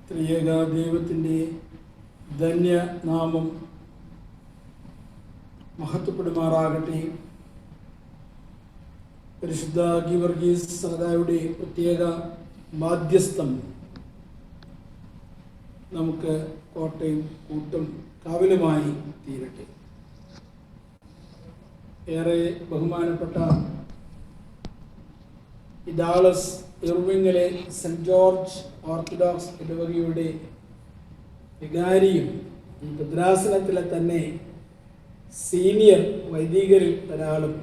ത്രിയേക ദൈവത്തിൻ്റെ ധന്യനാമം മഹത്വപ്പെടുമാറാകട്ടെ. പരിശുദ്ധ ഗീവർഗീസ് സഹദായുടെ പ്രത്യേക മാധ്യസ്ഥം നമുക്ക് കോട്ടയും കൂട്ടും കാവലുമായി തീരട്ടെ. ഏറെ ബഹുമാനപ്പെട്ട ഡാളസ് ഇർവിങ്ങിലെ സെൻറ് ജോർജ് ഓർത്തഡോക്സ് ഇടവകയുടെ വികാരിയും ഈ ഭദ്രാസനത്തിലെ തന്നെ സീനിയർ വൈദികരിൽ ഒരാളും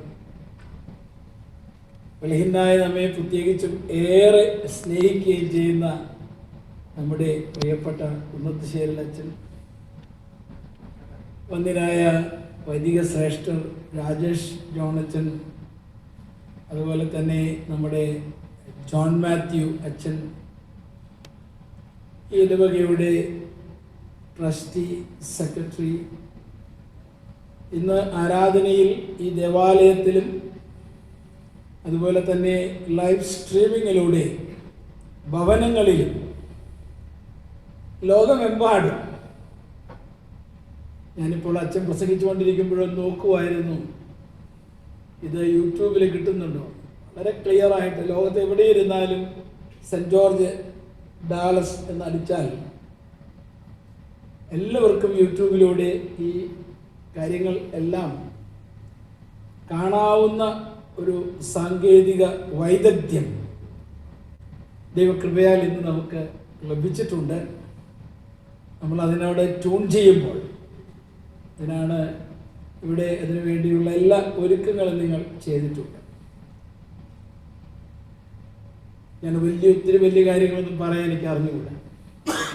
ബലഹീനനായ നമ്മെ പ്രത്യേകിച്ചും ഏറെ സ്നേഹിക്കുകയും ചെയ്യുന്ന നമ്മുടെ പ്രിയപ്പെട്ട കുന്നത്തുശ്ശേരിൽ അച്ഛൻ, വന്ദ്യനായ വൈദിക ശ്രേഷ്ഠർ രാജേഷ് ജോണച്ചൻ, അതുപോലെ തന്നെ നമ്മുടെ ജോൺ മാത്യു അച്ഛൻ, ഈ ഇടവകയുടെ ട്രസ്റ്റി സെക്രട്ടറി, ഇന്ന് ആരാധനയിൽ ഈ ദേവാലയത്തിലും അതുപോലെ തന്നെ ലൈവ് സ്ട്രീമിങ്ങിലൂടെ ഭവനങ്ങളിലും ലോകമെമ്പാടും, ഞാനിപ്പോൾ അച്ഛൻ പ്രസംഗിച്ചുകൊണ്ടിരിക്കുമ്പോഴും നോക്കുമായിരുന്നു, ഇത് യൂട്യൂബിൽ കിട്ടുന്നുണ്ടോ? വളരെ ക്ലിയർ ആയിട്ട് ലോകത്ത് എവിടെ ഇരുന്നാലും സെൻറ് ജോർജ് ഡാളസ് എന്നടിച്ചാൽ എല്ലാവർക്കും യൂട്യൂബിലൂടെ ഈ കാര്യങ്ങൾ എല്ലാം കാണാവുന്ന ഒരു സാങ്കേതിക വൈദഗ്ധ്യം ദൈവകൃപയാൽ ഇന്ന് നമുക്ക് ലഭിച്ചിട്ടുണ്ട്. നമ്മൾ അതിനോട് ട്യൂൺ ചെയ്യുമ്പോൾ അതിനാണ് ഇവിടെ അതിനു വേണ്ടിയുള്ള എല്ലാ ഒരുക്കങ്ങളും നിങ്ങൾ ചെയ്തിട്ടുണ്ട്. ഞാൻ ഒത്തിരി വലിയ കാര്യങ്ങളൊന്നും പറയാൻ എനിക്ക് അറിഞ്ഞുകൂടാ.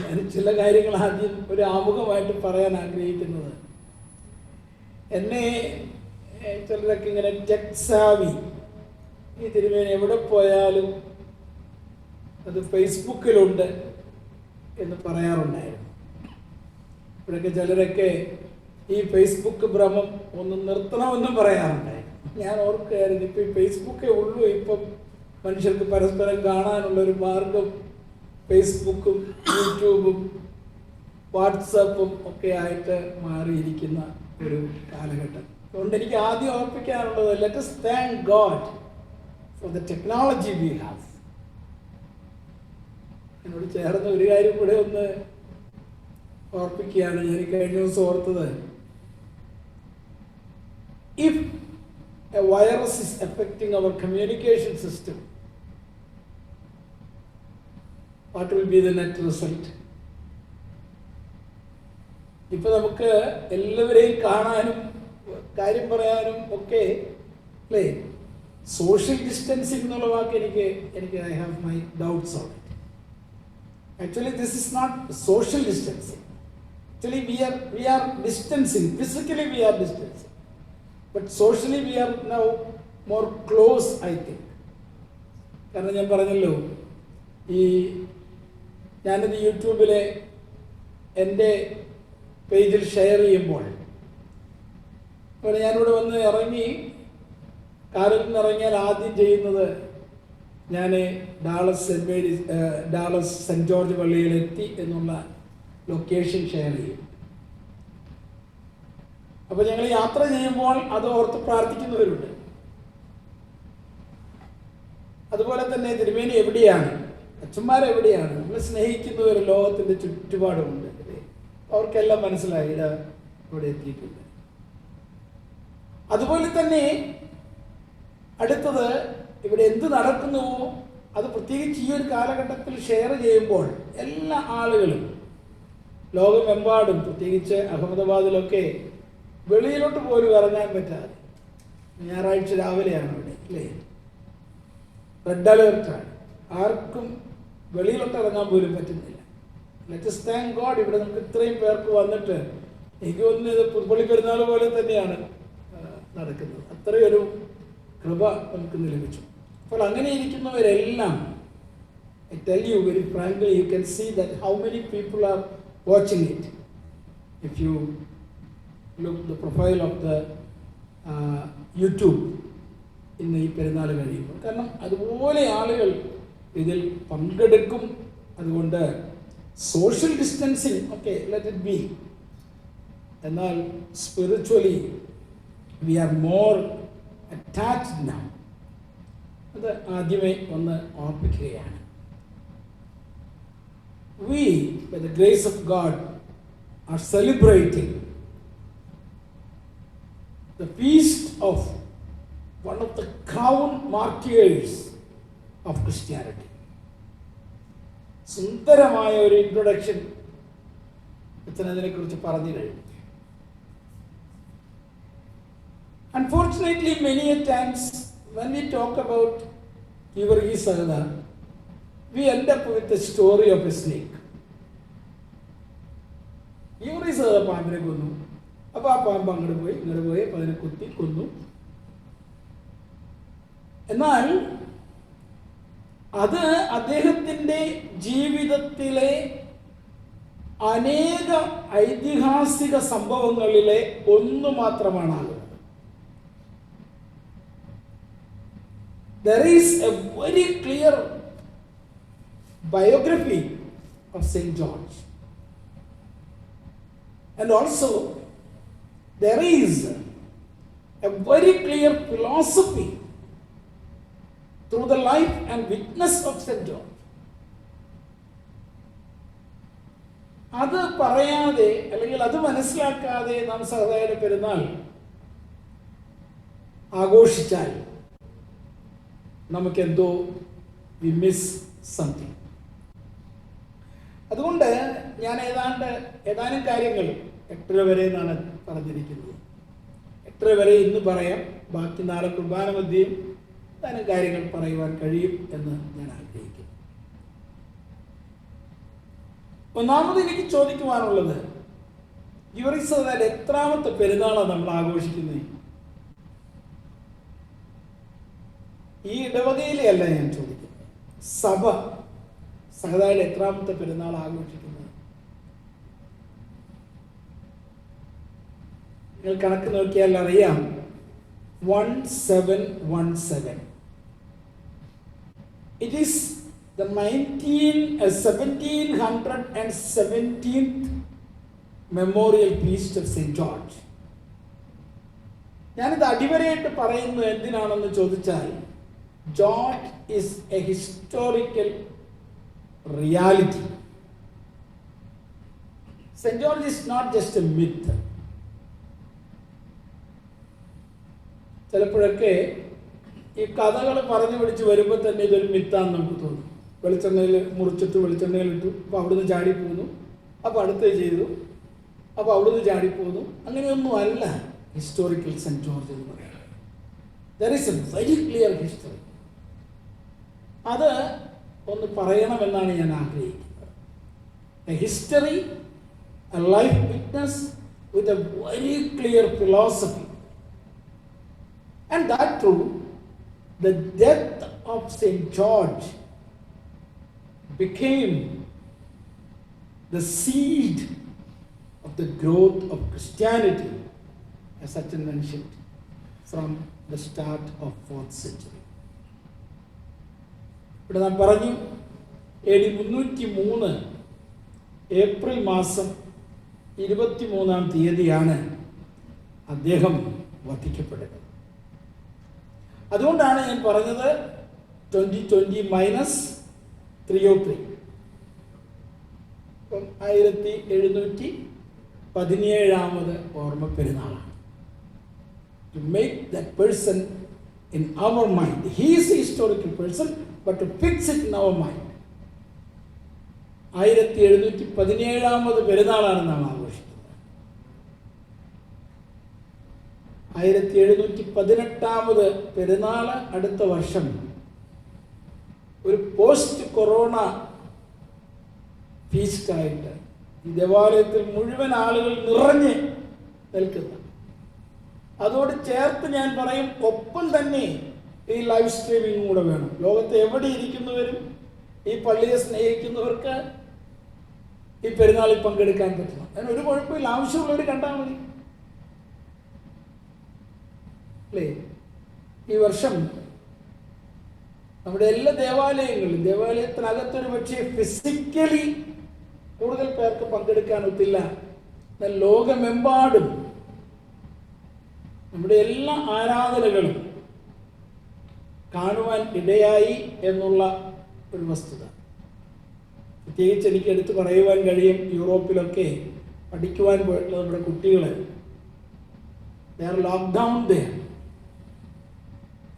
ഞാൻ ചില കാര്യങ്ങൾ ആദ്യം ഒരു ആമുഖമായിട്ട് പറയാൻ ആഗ്രഹിക്കുന്നത്, എന്നെ ചിലരൊക്കെ ഇങ്ങനെ ടെക് സാവി, ഈ തിരുമേനി എവിടെ പോയാലും അത് ഫേസ്ബുക്കിലുണ്ട് എന്ന് പറയാറുണ്ടായിരുന്നു. ഇവിടെയൊക്കെ ചിലരൊക്കെ ഈ ഫേസ്ബുക്ക് ഭ്രമം ഒന്ന് നിർത്തണമെന്നും പറയാറുണ്ടായിരുന്നു. ഞാൻ ഓർക്കുകയായിരുന്നു, ഇപ്പം ഈ ഫേസ്ബുക്കേ ഉള്ളൂ ഇപ്പം മനുഷ്യർക്ക് പരസ്പരം കാണാനുള്ളൊരു മാർഗം ഫേസ്ബുക്കും യൂട്യൂബും വാട്സപ്പും ഒക്കെ ആയിട്ട് മാറിയിരിക്കുന്ന ഒരു കാലഘട്ടം. അതുകൊണ്ട് എനിക്ക് ആദ്യം ഓർപ്പിക്കാനുള്ളത്, let us thank God for the technology we have. എന്നോട് ചേർന്ന് ഒരു കാര്യം കൂടെ ഒന്ന് ഓർപ്പിക്കുകയാണ്. ഞാൻ കഴിഞ്ഞ ദിവസം ഓർത്തത്, if a virus is affecting our communication system, what will be the net result? ഇപ്പൊ നമുക്ക് എല്ലാവരെയും കാണാനും കാര്യം പറയാനും ഒക്കെ അല്ലേ, സോഷ്യൽ ഡിസ്റ്റൻസിങ് എന്നുള്ള വാക്ക് എനിക്ക് I have my doubts on it. Actually this is not social distancing. Actually we are distancing. Physically we are distancing. But socially we are now more close, I think. കാരണം ഞാൻ പറഞ്ഞല്ലോ, ഞാനിത് യൂട്യൂബിലെ എൻ്റെ പേജിൽ ഷെയർ ചെയ്യുമ്പോൾ, ഞാനിവിടെ വന്ന് ഇറങ്ങി, കാറിൽ നിന്ന് ഇറങ്ങിയാൽ ആദ്യം ചെയ്യുന്നത് ഞാൻ ഡാളസ് സെൻറ് ജോർജ് പള്ളിയിലെത്തി എന്നുള്ള ലൊക്കേഷൻ ഷെയർ ചെയ്യും. അപ്പോൾ ഞങ്ങൾ യാത്ര ചെയ്യുമ്പോൾ അത് ഓർത്ത് പ്രാർത്ഥിക്കുന്നവരുണ്ട്. അതുപോലെ തന്നെ തിരുമേനി എവിടെയാണ്, അച്ഛന്മാരെവിടെയാണ്, നമ്മൾ സ്നേഹിക്കുന്നവർ ലോകത്തിൻ്റെ ചുറ്റുപാടുമുണ്ട്. അവർക്കെല്ലാം മനസ്സിലായി ഇവിടെ എത്തിയിട്ടുണ്ട്. അതുപോലെ തന്നെ അടുത്തത്, ഇവിടെ എന്ത് നടക്കുന്നുവോ അത് പ്രത്യേകിച്ച് ഈ ഒരു കാലഘട്ടത്തിൽ ഷെയർ ചെയ്യുമ്പോൾ എല്ലാ ആളുകളും ലോകമെമ്പാടും, പ്രത്യേകിച്ച് അഹമ്മദാബാദിലൊക്കെ വെളിയിലോട്ട് പോലും ഇറങ്ങാൻ പറ്റാതെ, ഞായറാഴ്ച രാവിലെയാണ് ഇവിടെ അല്ലേ, റെഡ് അലേർട്ടാണ്, ആർക്കും വെളിയിലോട്ട് ഇറങ്ങാൻ പോലും പറ്റുന്നില്ല. ലെറ്റ് us thank God, ഇവിടെ നമുക്ക് ഇത്രയും പേർക്ക് വന്നിട്ട് എനിക്ക് തോന്നുന്നു ഇത് പുതുപ്പള്ളി പെരുന്നാൾ പോലെ തന്നെയാണ് നടക്കുന്നത്. അത്രയൊരു കൃപ നമുക്ക് ലഭിച്ചു. അപ്പോൾ അങ്ങനെ ഇരിക്കുന്നവരെല്ലാം, I tell you very frankly, you can see that how many people are watching it. If you look the profile of the YouTube ഇന്ന് ഈ പെരുന്നാൾ കഴിയുമ്പോൾ, കാരണം അതുപോലെ ആളുകൾ ഇതിൽ പങ്കെടുക്കും. അതുകൊണ്ട് social distancing okay, let it be. എന്നാൽ spiritually we are more attached now. അത് ആദ്യമേ ഒന്ന് ഓർപ്പിക്കുകയാണ്. We, by the grace of God, are celebrating the feast of one of the crown martyrs of Christianity. സുന്ദരമായ ഒരു ഇൻട്രൊഡക്ഷൻ ഇതിനെ കുറിച്ച് പറഞ്ഞു കഴിഞ്ഞു. Unfortunately, many a times when we talk about Givargi Sahadar, we end up with the story of a snake. Givargi Sahadar പാമ്പിനെ കൊന്നു. അപ്പോൾ ആ പാമ്പ് അങ്ങോട്ട് പോയി അപ്പോൾ അതിനെ കുത്തി കൊന്നു. എന്നാൽ അത് അദ്ദേഹത്തിൻ്റെ ജീവിതത്തിലെ അനേക ഐതിഹാസിക സംഭവങ്ങളിലെ ഒന്ന് മാത്രമാണ്. There is a very clear biography of St. George. And also, there is a very clear philosophy through the life and witness of St. George. അത് പറയാതെ അല്ലെങ്കിൽ അത് മനസ്സിലാക്കാതെ നാം സഹോദര പെരുന്നാൾ ആഘോഷിച്ചാൽ നമുക്കെന്തോ വി മിസ് സംതിങ്. അതുകൊണ്ട് ഞാൻ ഏതാനും കാര്യങ്ങൾ 8:30 വരെ എന്നാണ് പറഞ്ഞിരിക്കുന്നത്. 8:30 വരെ ഇന്ന് പറയാം. ബാക്കി നാളെ കുർബാന മധ്യയും ഏതാനും കാര്യങ്ങൾ പറയുവാൻ കഴിയും എന്ന് ഞാൻ ആഗ്രഹിക്കുന്നു. ഒന്നാമത് എനിക്ക് ചോദിക്കുവാനുള്ളത്, ഗിവർഗി സഹോദരൻ എത്രാമത്തെ പെരുന്നാളാണ് നമ്മൾ ആഘോഷിക്കുന്നത്? ഈ ഇടവകയിലെ അല്ല ഞാൻ ചോദിക്കുന്നത്, സഭ സഹോദരൻ എത്രാമത്തെ പെരുന്നാൾ ആഘോഷിക്കുന്നത്? നിങ്ങൾ കണക്ക് നോക്കിയാൽ അറിയാം. 1717. It is the 1717th Memorial Feast of St. George. ഞാനിത് അടിവരയിട്ട് പറയുന്നത് എന്തിനാണെന്ന് ചോദിച്ചാൽ, George is a historical reality. St. George is not just a myth. ചിലപ്പോഴൊക്കെ ഈ കഥകൾ പറഞ്ഞു പിടിച്ച് വരുമ്പോൾ തന്നെ ഇതൊരു മിത്താന്ന് നമുക്ക് തോന്നും. വെളിച്ചെണ്ണയിൽ മുറിച്ചിട്ട് വെളിച്ചെണ്ണയിലിട്ടു, അപ്പോൾ അവിടുന്ന് ചാടിപ്പോന്നു, അപ്പോൾ അടുത്ത് ചെയ്തു, അപ്പോൾ അവിടുന്ന് ചാടിപ്പോന്നു. അങ്ങനെയൊന്നും അല്ല ഹിസ്റ്റോറിക്കൽ സെൻറ്റ് ജോർജ് എന്ന് പറയുന്നത്. There is A very clear history. അത് ഒന്ന് പറയണമെന്നാണ് ഞാൻ ആഗ്രഹിക്കുന്നത്. A history, A life witness with a very clear philosophy. And that too, the death of St. George became the seed of the growth of Christianity, as Sachin mentioned, from the start of 4th century. ഇവിടെ നാം പറഞ്ഞു, AD 303 April മാസം 23-ാം തീയതിയാണ് അദ്ദേഹം വധിക്കപ്പെട്ടത്. അതുകൊണ്ടാണ് ഞാൻ പറഞ്ഞത് 2020 -303. 1717ാമത് ഓർമ്മ പെരുന്നാളാണ്. To make that person in our mind. He is a historical person, but to fix it in our mind. 1717ാമത് പെരുന്നാളാണ് നാം ആഘോഷിക്കുന്നത്. 1718ാമത് പെരുന്നാൾ അടുത്ത വർഷം ഒരു പോസ്റ്റ് കൊറോണ ഫീസ്റ്റായിട്ട് ഈ ദേവാലയത്തിൽ മുഴുവൻ ആളുകൾ നിറഞ്ഞ് നിൽക്കുന്ന. അതോട് ചേർത്ത് ഞാൻ പറയും, ഒപ്പം തന്നെ ഈ ലൈവ് സ്ട്രീമിംഗും കൂടെ വേണം. ലോകത്ത് എവിടെ ഇരിക്കുന്നവരും ഈ പള്ളിയെ സ്നേഹിക്കുന്നവർക്ക് ഈ പെരുന്നാളിൽ പങ്കെടുക്കാൻ പറ്റണം. അതിന് ഒരു കുഴപ്പമില്ല, ആവശ്യമുള്ളവർ കണ്ടാൽ മതി അല്ലേ. ഈ വർഷം നമ്മുടെ എല്ലാ ദേവാലയങ്ങളിലും, ദേവാലയത്തിനകത്തൊരു പക്ഷേ ഫിസിക്കലി കൂടുതൽ പേർക്ക് പങ്കെടുക്കാൻ ഒത്തില്ല. എന്നാൽ ലോകമെമ്പാടും നമ്മുടെ എല്ലാ ആരാധനകളും കാണുവാൻ ഇടയായി എന്നുള്ള ഒരു വസ്തുത. പ്രത്യേകിച്ച് എനിക്ക് എടുത്തു പറയുവാൻ കഴിയും, യൂറോപ്പിലൊക്കെ പഠിക്കുവാൻ പോയിട്ടുള്ള നമ്മുടെ കുട്ടികൾ ലോക്ക്ഡൗൺ ദേ.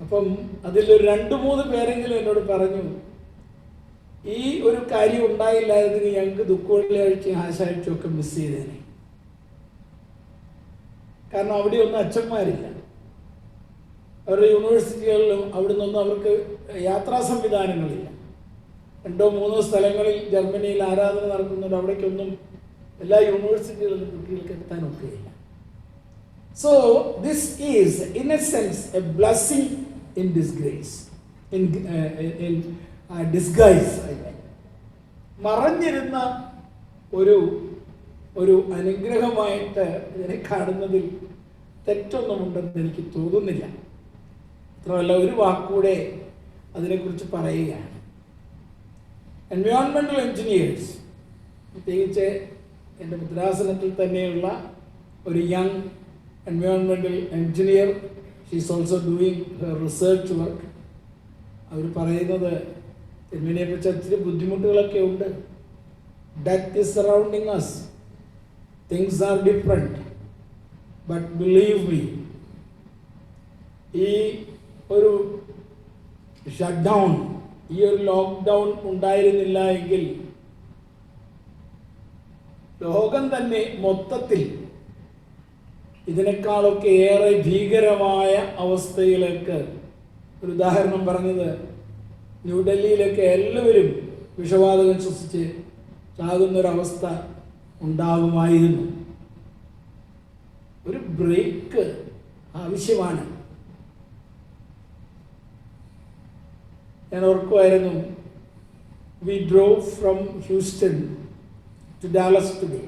അപ്പം അതിലൊരു 2-3 പേരെങ്കിലും എന്നോട് പറഞ്ഞു, ഈ ഒരു കാര്യം ഉണ്ടായില്ലായിരുന്നെങ്കിൽ ഞങ്ങൾക്ക് ദുഃഖവെള്ളിയാഴ്ചയും ആശാഴ്ചയും ഒക്കെ മിസ് ചെയ്തേനെ. കാരണം അവിടെയൊന്നും അച്ഛന്മാരില്ല. അവരുടെ യൂണിവേഴ്സിറ്റികളിലും അവിടെ നിന്നൊന്നും അവർക്ക് യാത്രാ സംവിധാനങ്ങളില്ല. 2-3 സ്ഥലങ്ങളിൽ ജർമ്മനിയിൽ ആരാധന നടക്കുന്നുണ്ട്. അവിടേക്കൊന്നും എല്ലാ യൂണിവേഴ്സിറ്റികളിലും കുട്ടികൾക്ക് എത്താനൊക്കെയില്ല. So this is in a sense a blessing in disgrace, in disguise. മറഞ്ഞിരുന്ന ഒരു അനുഗ്രഹമായിട്ട് ഇതിനെ കാണുന്നതിൽ തെറ്റൊന്നുമുണ്ടെന്ന് എനിക്ക് തോന്നുന്നില്ല. മാത്രമല്ല, ഒരു വാക്കൂടെ അതിനെക്കുറിച്ച് പറയുകയാണ്. എൻവയോൺമെൻ്റൽ എഞ്ചിനീയേഴ്സ്, പ്രത്യേകിച്ച് എൻ്റെ ഭദ്രാസനത്തിൽ തന്നെയുള്ള ഒരു യങ് എൻവയോൺമെൻ്റൽ engineer, she's also doing her research work. അവർ പറയുന്നത് തിരുമേനിയെക്കുറിച്ച് ഒത്തിരി ബുദ്ധിമുട്ടുകളൊക്കെ ഉണ്ട്. Death is surrounding us, things are different, but believe me, ഈ ഒരു ഷട്ട് ഡൗൺ, ഈ ഒരു ലോക്ക്ഡൗൺ ഉണ്ടായിരുന്നില്ല എങ്കിൽ ലോകം തന്നെ മൊത്തത്തിൽ ഇതിനേക്കാളൊക്കെ ഏറെ ഭീകരമായ അവസ്ഥയിലേക്ക്, ഒരു ഉദാഹരണം പറഞ്ഞത്, ന്യൂഡൽഹിയിലൊക്കെ എല്ലാവരും വിഷവാതകം ശ്വസിച്ച് ചാകുന്നൊരവസ്ഥ ഉണ്ടാകുമായിരുന്നു. ഒരു ബ്രേക്ക് ആവശ്യമാണ്. ഞാൻ ഓർക്കുമായിരുന്നു, we drove from Houston to Dallas today,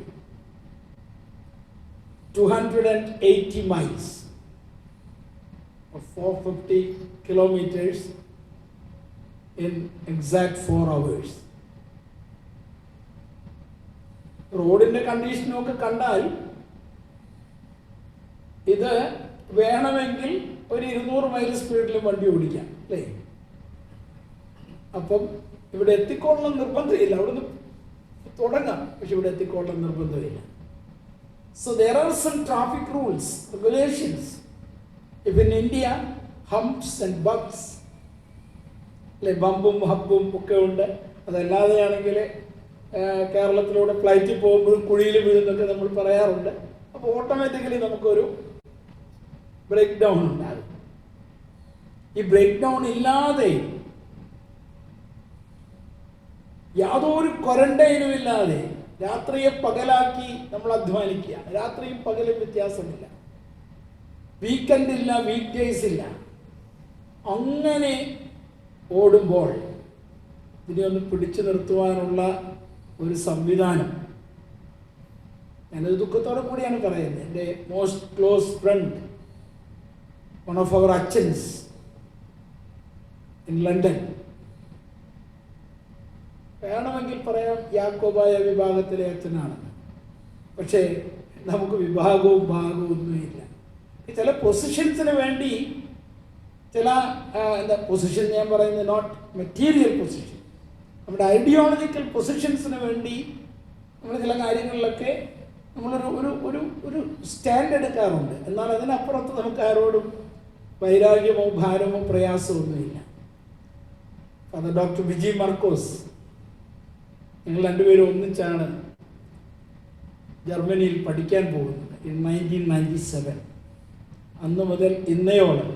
280 miles or 450 kilometers in exact 4 hours. റോഡിൻ്റെ കണ്ടീഷനൊക്കെ കണ്ടാൽ ഇത് വേണമെങ്കിൽ ഒരു 200 മൈൽ സ്പീഡിലും വണ്ടി ഓടിക്കാം, അല്ലേ? അപ്പം ഇവിടെ എത്തിക്കൊള്ളണം നിർബന്ധമില്ല. അവിടുന്ന് തുടങ്ങാം, പക്ഷെ ഇവിടെ എത്തിക്കൊള്ളണം നിർബന്ധമില്ല. So there are some traffic rules, regulations. If in India, humps and bumps, അല്ലെ, ബമ്പും ഹബും ഒക്കെ ഉണ്ട്. അതല്ലാതെയാണെങ്കിൽ കേരളത്തിലൂടെ ഫ്ലൈറ്റിൽ പോകുമ്പോഴും കുഴിയിൽ വീഴുന്നൊക്കെ നമ്മൾ പറയാറുണ്ട്. അപ്പോൾ ഓട്ടോമാറ്റിക്കലി നമുക്കൊരു ബ്രേക്ക് ഡൗൺ ഉണ്ടാകും. ഈ ബ്രേക്ക് ഡൗൺ ഇല്ലാതെ, യാതൊരു ക്വാറന്റൈനും ഇല്ലാതെ രാത്രിയെ പകലാക്കി നമ്മൾ അധ്വാനിക്കുകയാണ്. രാത്രിയും പകലും വ്യത്യാസമില്ല, വീക്കെൻഡ് ഇല്ല, വീക്ക് ഡേയ്സ് ഇല്ല. അങ്ങനെ ഓടുമ്പോൾ ഇതിനെ ഒന്ന് പിടിച്ചു നിർത്തുവാനുള്ള ഒരു സംവിധാനം, ഞാനത് ദുഃഖത്തോടെ കൂടിയാണ് പറയുന്നത്. എൻ്റെ most close friend, one of our അച്ഛൻസ് ഇൻ ലണ്ടൻ, വേണമെങ്കിൽ പറയാം യാക്കോബായ വിഭാഗത്തിലെ അച്ഛനാണ്. പക്ഷേ നമുക്ക് വിഭാഗവും ഭാഗവും ഒന്നുമില്ല. ചില പൊസിഷൻസിന് വേണ്ടി, ചില പൊസിഷൻ, ഞാൻ പറയുന്നത് നോട്ട് മെറ്റീരിയൽ പൊസിഷൻ, നമ്മുടെ ഐഡിയോളജിക്കൽ പൊസിഷൻസിന് വേണ്ടി നമ്മൾ ചില കാര്യങ്ങളിലൊക്കെ നമ്മളൊരു ഒരു ഒരു ഒരു സ്റ്റാൻഡ് എടുക്കാറുണ്ട്. എന്നാൽ അതിനപ്പുറത്ത് നമുക്ക് ആരോടും വൈരാഗ്യമോ ഭാരമോ പ്രയാസമോ ഒന്നുമില്ല. അത് ഡോക്ടർ വിജി മർക്കോസ്, ഞങ്ങൾ രണ്ടുപേരും ഒന്നിച്ചാണ് ജർമ്മനിയിൽ പഠിക്കാൻ പോകുന്നത് 1997. അന്ന് മുതൽ ഇന്നയോളം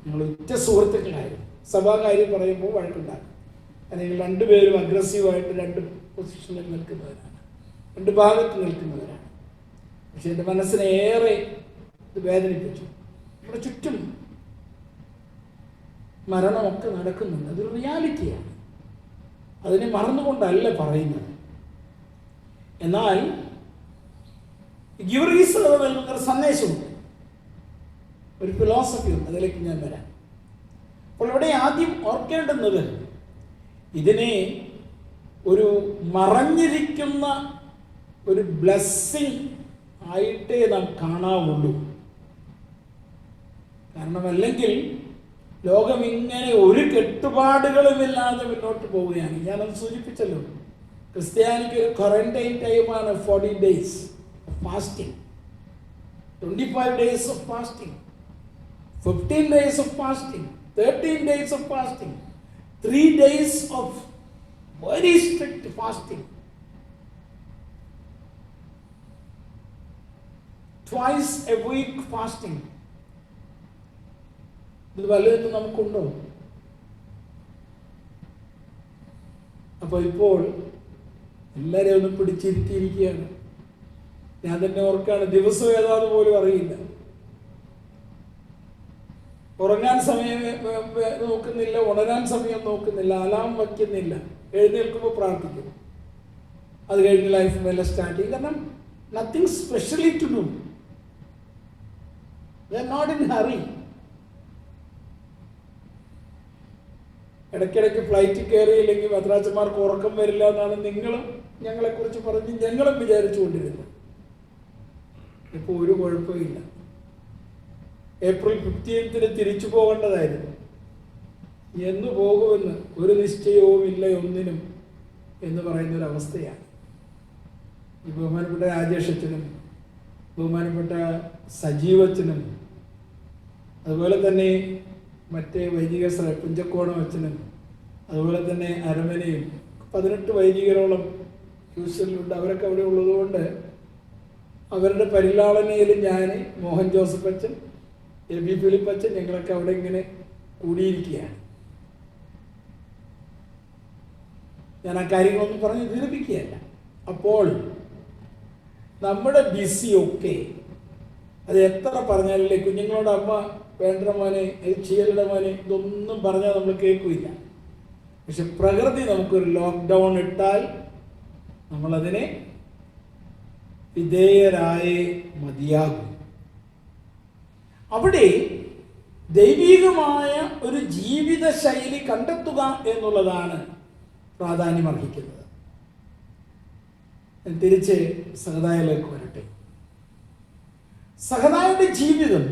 ഞങ്ങൾ ഉറ്റ സുഹൃത്തുക്കളായിരുന്നു. സഭാകാര്യം പറയുമ്പോൾ വഴക്കുണ്ടാകും. കാരണം ഞങ്ങൾ രണ്ടുപേരും അഗ്രസീവായിട്ട് 2 പൊസിഷനിൽ നിൽക്കുന്നവരാണ്, 2 ഭാഗത്ത് നിൽക്കുന്നവരാണ്. പക്ഷെ എൻ്റെ മനസ്സിനെ ഏറെ ഇത് വേദനിപ്പിച്ചു. നമ്മുടെ ചുറ്റും മരണമൊക്കെ നടക്കുന്നുണ്ട്, അതൊരു റിയാലിറ്റിയാണ്. അതിനെ മറന്നുകൊണ്ടല്ല പറയുന്നത്. എന്നാൽ ഗിവറീസ് നൽകുന്നൊരു സന്ദേശമുണ്ട്, ഒരു ഫിലോസഫി ഉണ്ട്, അതിലേക്ക് ഞാൻ വരാം. അപ്പോൾ ഇവിടെ ആദ്യം ഓർക്കേണ്ടുന്നത്, ഇതിനെ ഒരു മറഞ്ഞിരിക്കുന്ന ഒരു ബ്ലെസ്സിങ് ആയിട്ടേ നാം കാണാവുള്ളൂ. കാരണം അല്ലെങ്കിൽ ലോകം ഇങ്ങനെ ഒരു കെട്ടുപാടുകളുമില്ലാതെ മുന്നോട്ട് പോവുകയാണ്. ഞാനത് സൂചിപ്പിച്ചല്ലോ, ക്രിസ്ത്യാനിക്ക് ഒരു ക്വാറന്റൈൻ ടൈമാണ് 40 days fasting, 25 days of fasting, 15 days of fasting, 13 days of fasting, 3 days of very strict fasting, twice a week fasting. ഇത് വലുത് നമുക്കുണ്ടോ? അപ്പോൾ ഇപ്പോൾ എല്ലാവരെയും ഒന്ന് പിടിച്ചിരുത്തിയിരിക്കുകയാണ്. ഞാൻ തന്നെ ഓർക്കാണ്, ദിവസം ഏതാന്ന് പോലും അറിയില്ല. ഉറങ്ങാൻ സമയം നോക്കുന്നില്ല, ഉണരാൻ സമയം നോക്കുന്നില്ല, അലാം വയ്ക്കുന്നില്ല, എഴുന്നേൽക്കുമ്പോൾ പ്രാർത്ഥിക്കും. അത് കഴിഞ്ഞ് ലൈഫ് മെല്ലെ സ്റ്റാർട്ട് ചെയ്യും. കാരണം nothing specially to do, they are not in hurry. ഇടയ്ക്കിടയ്ക്ക് ഫ്ലൈറ്റ് കയറിയില്ലെങ്കിൽ മദ്രാസന്മാർക്ക് ഉറക്കം വരില്ല എന്നാണ് നിങ്ങളും ഞങ്ങളെക്കുറിച്ച് പറഞ്ഞ് ഞങ്ങളും വിചാരിച്ചു കൊണ്ടിരുന്നത്. ഇപ്പോൾ ഒരു കുഴപ്പമില്ല. April 15th തിരിച്ചു പോകേണ്ടതായിരുന്നു. എന്ന് പോകുമെന്ന് ഒരു നിശ്ചയവും ഇല്ല ഒന്നിനും എന്ന് പറയുന്നൊരവസ്ഥയാണ്. ഈ ബഹുമാനപ്പെട്ട രാജേഷച്ചനും ബഹുമാനപ്പെട്ട സജീവച്ചനും അതുപോലെ തന്നെ മറ്റേ വൈദിക പുഞ്ചക്കോണം അച്ഛനും അതുപോലെ തന്നെ അരമനയും 18 വൈദികരോളം ട്യൂഷനിലുണ്ട്. അവരൊക്കെ അവിടെ ഉള്ളതുകൊണ്ട് അവരുടെ പരിലാളനയിൽ ഞാൻ, മോഹൻ ജോസഫ് അച്ഛൻ, എ ബി ഫിലിപ്പ് അച്ഛൻ, ഞങ്ങളൊക്കെ അവിടെ ഇങ്ങനെ കൂടിയിരിക്കുകയാണ്. ഞാൻ ആ കാര്യങ്ങളൊന്നും പറഞ്ഞ് ദീർഘിക്കുകയല്ല. അപ്പോൾ നമ്മുടെ ബിസിയൊക്കെ അത് എത്ര പറഞ്ഞാലല്ലേ, കുഞ്ഞുങ്ങളോട് അമ്മ വേണ്ട മോനെ, ചെയ്യലുടെ മോനെ, ഇതൊന്നും പറഞ്ഞാൽ നമ്മൾ കേൾക്കില്ല. പക്ഷെ പ്രകൃതി നമുക്കൊരു ലോക്ക്ഡൗൺ ഇട്ടാൽ നമ്മളതിനെ വിധേയരായേ മതിയാകും. അവിടെ ദൈവികമായ ഒരു ജീവിത ശൈലി കണ്ടെത്തുക എന്നുള്ളതാണ് പ്രാധാന്യമർഹിക്കുന്നത്. തിരിച്ച് സഹദായിലേക്ക് വരട്ടെ. സഹദായുടെ ജീവിതം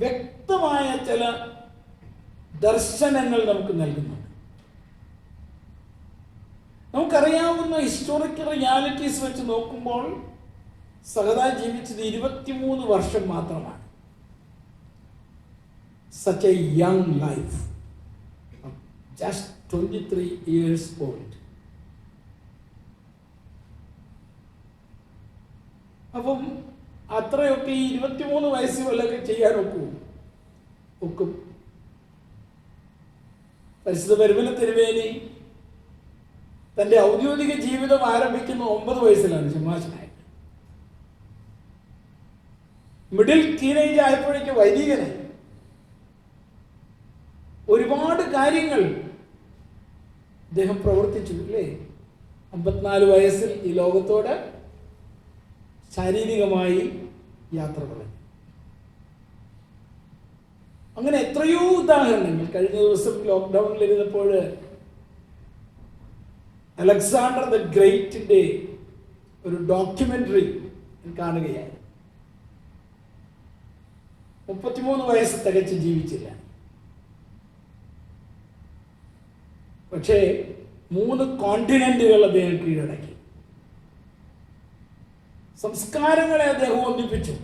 വ്യക്തമായ ചില ദർശനങ്ങൾ നമുക്ക് നൽകുന്നുണ്ട്. നമുക്കറിയാവുന്ന ഹിസ്റ്റോറിക്കൽ റിയാലിറ്റീസ് വെച്ച് നോക്കുമ്പോൾ സഹദാ ജീവിച്ചത് 23 വർഷം മാത്രമാണ്. Such a young life, just 23 years old. അപ്പം അത്രയൊക്കെ ഈ 23 വയസ്സ് വല്ലൊക്കെ ചെയ്യാൻ ഒക്കും. പരിശുദ്ധ പരിമല തിരുമേനി തൻ്റെ ഔദ്യോഗിക ജീവിതം ആരംഭിക്കുന്ന 9 വയസ്സിലാണ് ശമാശനായിട്ട്. Middle teenage ആയപ്പോഴേക്ക് വൈദികനായി. ഒരുപാട് കാര്യങ്ങൾ അദ്ദേഹം പ്രവർത്തിച്ചു അല്ലേ. 54 വയസ്സിൽ ഈ ലോകത്തോട് ശാരീരികമായി യാത്ര പറഞ്ഞു. അങ്ങനെ എത്രയോ ഉദാഹരണങ്ങൾ. കഴിഞ്ഞ ദിവസം ലോക്ക്ഡൗണിൽ ഇരുന്നപ്പോൾ അലക്സാണ്ടർ ദ ഗ്രേറ്റിന്റെ ഒരു ഡോക്യുമെന്ററി കാണുകയായി. 33 വയസ്സ് തികച്ച് ജീവിച്ചില്ല. പക്ഷേ 3 കോണ്ടിനെന്റുകൾ അദ്ദേഹം കീഴടക്കി. സംസ്കാരങ്ങളെ അദ്ദേഹം ഒന്നിപ്പിച്ചു.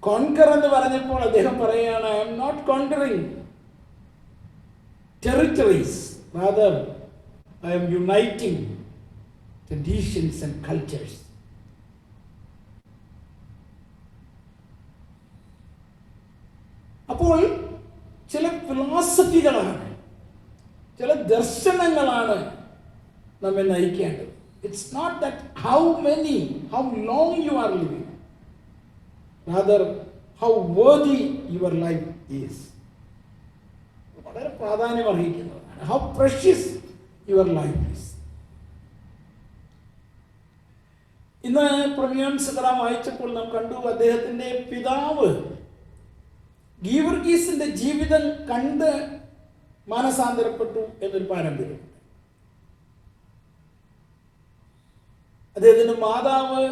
കോൺകർ എന്ന് പറഞ്ഞപ്പോൾ അദ്ദേഹം പറയുകയാണ്, I am not conquering territories, rather I am uniting traditions and cultures. അപ്പോൾ ചില ഫിലോസഫികളാണ്, ചില ദർശനങ്ങളാണ് നമ്മെ നയിക്കേണ്ടത്. It's not that how long you are living, rather how worthy your life is. വളരെ പ്രാധാന്യം അർഹിക്കുന്നതാണ്. how precious your life is. ഇന്ന് പ്രൊമിയോൻ സിദ്ര വായിച്ചപ്പോൾ നാം കണ്ടു, അദ്ദേഹത്തിൻ്റെ പിതാവ് ഗീവർഗീസിന്റെ ജീവിതം കണ്ട് മാനസാന്തരപ്പെട്ടു എന്നൊരു പാരമ്പര്യം. അദ്ദേഹത്തിൻ്റെ മാതാവ്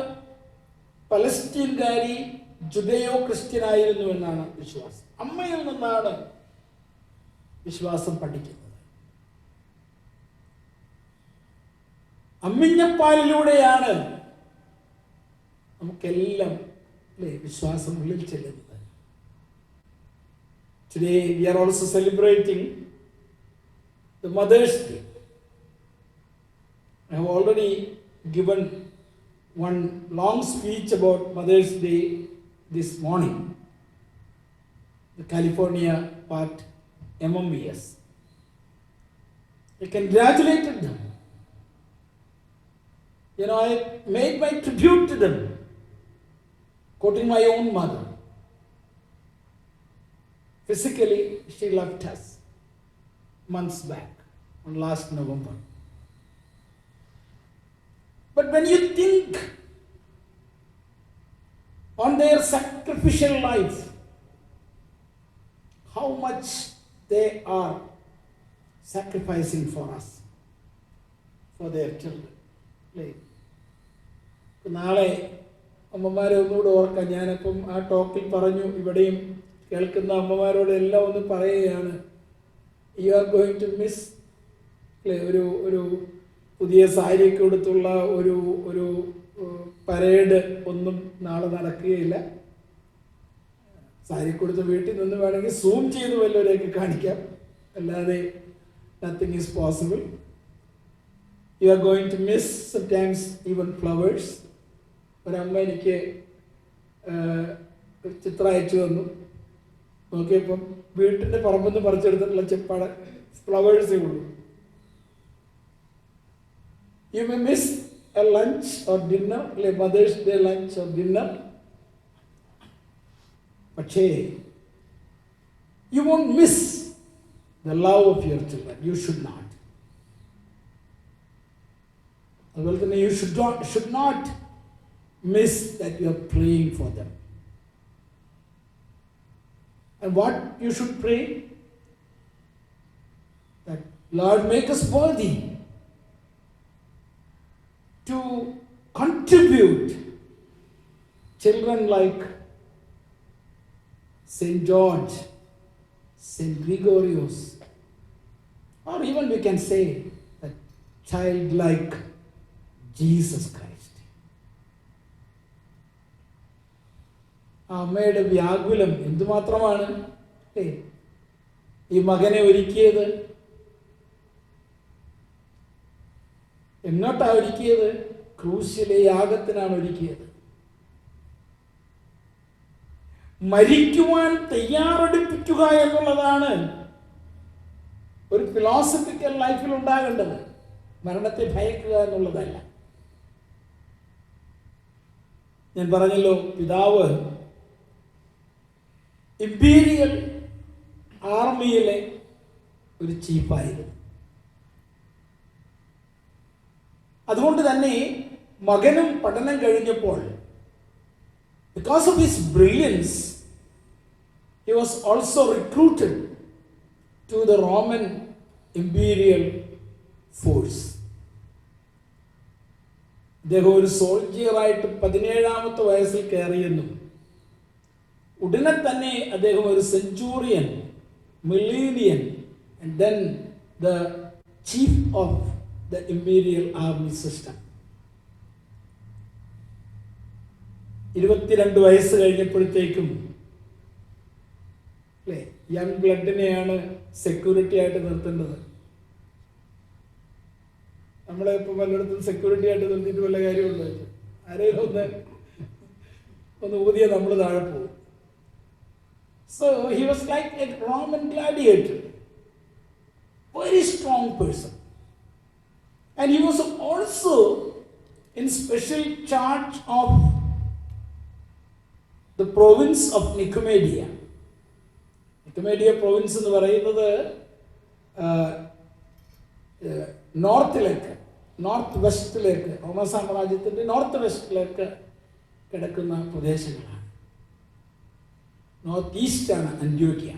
പലസ്തീൻകാരി ജുഡയോ ക്രിസ്ത്യനായിരുന്നു എന്നാണ് വിശ്വാസം. അമ്മയിൽ നിന്നാണ് വിശ്വാസം പഠിക്കുന്നത്. അമ്മിഞ്ഞപ്പാലിലൂടെയാണ് നമുക്കെല്ലാം വിശ്വാസം ഉള്ളിൽ ചെല്ലുന്നത്. Today we are also celebrating the Mother's Day. I have already given one long speech about Mother's Day this morning, the California part MMBS. I congratulated them. I made my tribute to them, quoting my own mother. Physically, she left us months back, on last November. But when you think on their sacrificial life, how much they are sacrificing for us, for their children. നാളെ അമ്മമാരെ ഒന്നുകൂടെ ഓർക്കാം. ഞാനപ്പം ആ ടോക്കിൽ പറഞ്ഞു, ഇവിടെയും കേൾക്കുന്ന അമ്മമാരോട് എല്ലാം ഒന്ന് പറയുകയാണ്, you are going to miss ഒരു പുതിയ സാരിയൊക്കെ കൊടുത്തുള്ള ഒരു പരേഡ് ഒന്നും നാളെ നടക്കുകയില്ല. സാരി കൊടുത്ത് വീട്ടിൽ നിന്ന് വേണമെങ്കിൽ സൂം ചെയ്ത് വല്ലവരെയൊക്കെ കാണിക്കാം, അല്ലാതെ nothing is possible. You are going to miss sometimes even flowers. ഒരമ്മ എനിക്ക് ചിത്രം അയച്ചു തന്നു. നോക്കിയപ്പം വീട്ടിൻ്റെ പറമ്പിൽ നിന്ന് പറിച്ചെടുത്തിട്ടുള്ള ചെപ്പാട് ഫ്ലവേഴ്സേ ഉള്ളൂ. You may miss a lunch or dinner, അല്ലെ mother's day lunch or dinner, പക്ഷേ you won't miss the love of your children. You should not. അതുപോലെ തന്നെ you should not miss that you are praying for them. And what you should pray? That Lord, make us worthy to contribute children like Saint George, Saint Gregorius, or even we can say that child like Jesus Christ. അമ്മയുടെ വ്യാകുലം എന്തുമാത്രമാണ്. ഈ മകനെ ഒരുക്കിയത് എങ്ങോട്ടാണ് ഒരുക്കിയത്? ക്രൂശിലെ യാഗത്തിനാണ് ഒരുക്കിയത്. മരിക്കുവാൻ തയ്യാറെടുപ്പിക്കുക എന്നുള്ളതാണ് ഒരു ഫിലോസഫിക്കൽ ലൈഫിൽ ഉണ്ടാകേണ്ടത്, മരണത്തെ ഭയക്കുക എന്നുള്ളതല്ല. ഞാൻ പറഞ്ഞല്ലോ, പിതാവ് ഇമ്പീരിയൽ ആർമിയിലെ ഒരു ചീഫായിരുന്നു. അതുകൊണ്ട് തന്നെ മകനും പഠനം കഴിഞ്ഞപ്പോൾ, because of his brilliance, he was also recruited to the Roman imperial force. അദ്ദേഹം ഒരു സോൾജിയറായിട്ട് 17-ാമത്തെ വയസ്സിൽ കയറിയെന്നും ഉടനെ തന്നെ അദ്ദേഹം ഒരു സെഞ്ചൂറിയൻ, മിലീനിയൻ, and then the chief of the imperial army system. 22 വയസ്സ് കഴിഞ്ഞപ്പോഴത്തേക്കും അല്ലേ, യങ് ബ്ലഡിനെയാണ് സെക്യൂരിറ്റി ആയിട്ട് നിർത്തേണ്ടത്. നമ്മളെ ഇപ്പോൾ പലയിടത്തും സെക്യൂരിറ്റി ആയിട്ട് നിർത്തിയിട്ട് വല്ല കാര്യമുണ്ടോ? ആരെയും ഒന്ന് ഊതിയ നമ്മൾ താഴെ പോകും. So he was like a Roman gladiator, very strong person, and he was also in special charge of the province of Nicomedia. Nicomedia province എന്ന് പറയുന്നത് നോർത്ത് വെസ്റ്റിലേക്ക്, റോമൻ സാമ്രാജ്യത്തിൻ്റെ നോർത്ത് വെസ്റ്റിലേക്ക് കിടക്കുന്ന പ്രദേശങ്ങളാണ്. നോർത്ത് ഈസ്റ്റാണ് അന്ത്യോക്യ.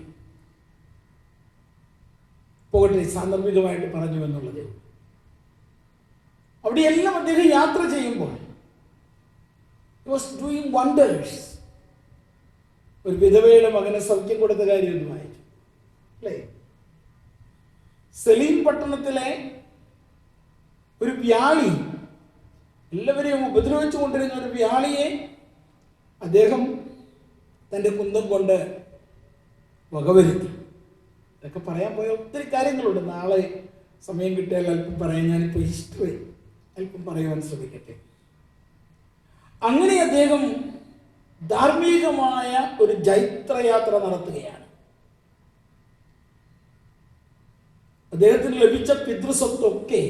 പോകട്ടെ, സാന്ദർഭികമായിട്ട് പറഞ്ഞു എന്നുള്ളത്. അവിടെയെല്ലാം അദ്ദേഹം യാത്ര ചെയ്യുമ്പോൾ he was doing wonders. ഒരു വിധവയുടെ മകനെ സൗഖ്യം കൊടുത്ത കാര്യമൊന്നുമായി അല്ലേ? സെലീം പട്ടണത്തിലെ ഒരു വ്യാളി, എല്ലാവരെയും ഉപദ്രവിച്ചു കൊണ്ടിരുന്ന ഒരു വ്യാളിയെ അദ്ദേഹം തൻ്റെ കുന്തം കൊണ്ട് വകവരുത്തി. ഇതൊക്കെ പറയാൻ പോയ ഒത്തിരി കാര്യങ്ങളുണ്ട്. നാളെ സമയം കിട്ടിയാൽ അല്പം പറയാൻ. ഞാനിപ്പോൾ ഹിസ്റ്ററി അല്പം പറയുവാൻ ശ്രമിക്കട്ടെ. അങ്ങനെ അദ്ദേഹം ധാർമ്മികമായ ഒരു ജൈത്രയാത്ര നടത്തുകയാണ്. അദ്ദേഹത്തിന് ലഭിച്ച പിതൃസ്വത്തൊക്കെ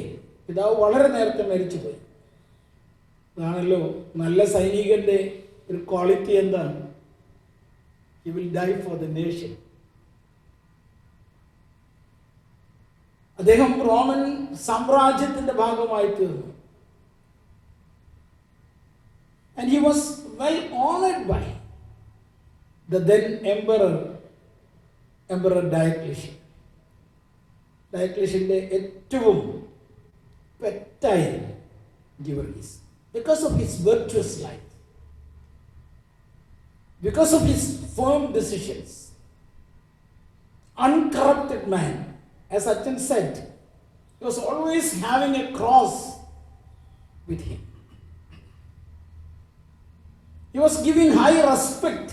പിതാവ് വളരെ നേരത്തെ മരിച്ചുപോയി. അതാണല്ലോ നല്ല സൈനികന്റെ ഒരു ക്വാളിറ്റി. എന്താണ്? he will die for the nation. അദ്ദേഹം റോമൻ സാമ്രാജ്യത്തിന്റെ ഭാഗമായി തീർന്നു. And he was well honored by the then emperor Diocletian. ഡയക്ലീഷ്യന്റെ ഏറ്റവും പെറ്റായ Geevarghese, because of his virtuous life, because of his firm decisions, uncorrupted man. As Achan said, he was always having a cross with him. He was giving high respect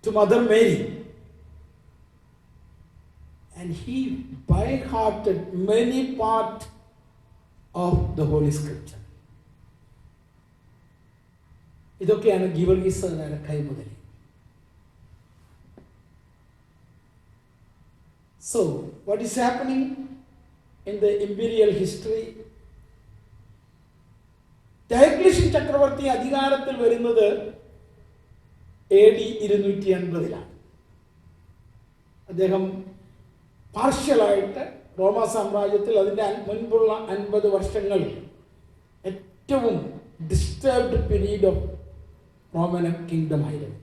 to Mother Mary, and he by-hearted many part of the Holy Scripture. ഇതൊക്കെയാണ് ഗീവർഗീസിന്റെ കൈമുതൽ. So, what is happening in the imperial history? Diocletian ചക്രവർത്തി അധികാരത്തിൽ വരുന്നത് AD 250 അദ്ദേഹം പാർഷ്യലായിട്ട് റോമ സാമ്രാജ്യത്തിൽ അതിൻ്റെ മുൻപുള്ള 50 വർഷങ്ങൾ ഏറ്റവും disturbed period of Roman kingdom ആയിരുന്നു.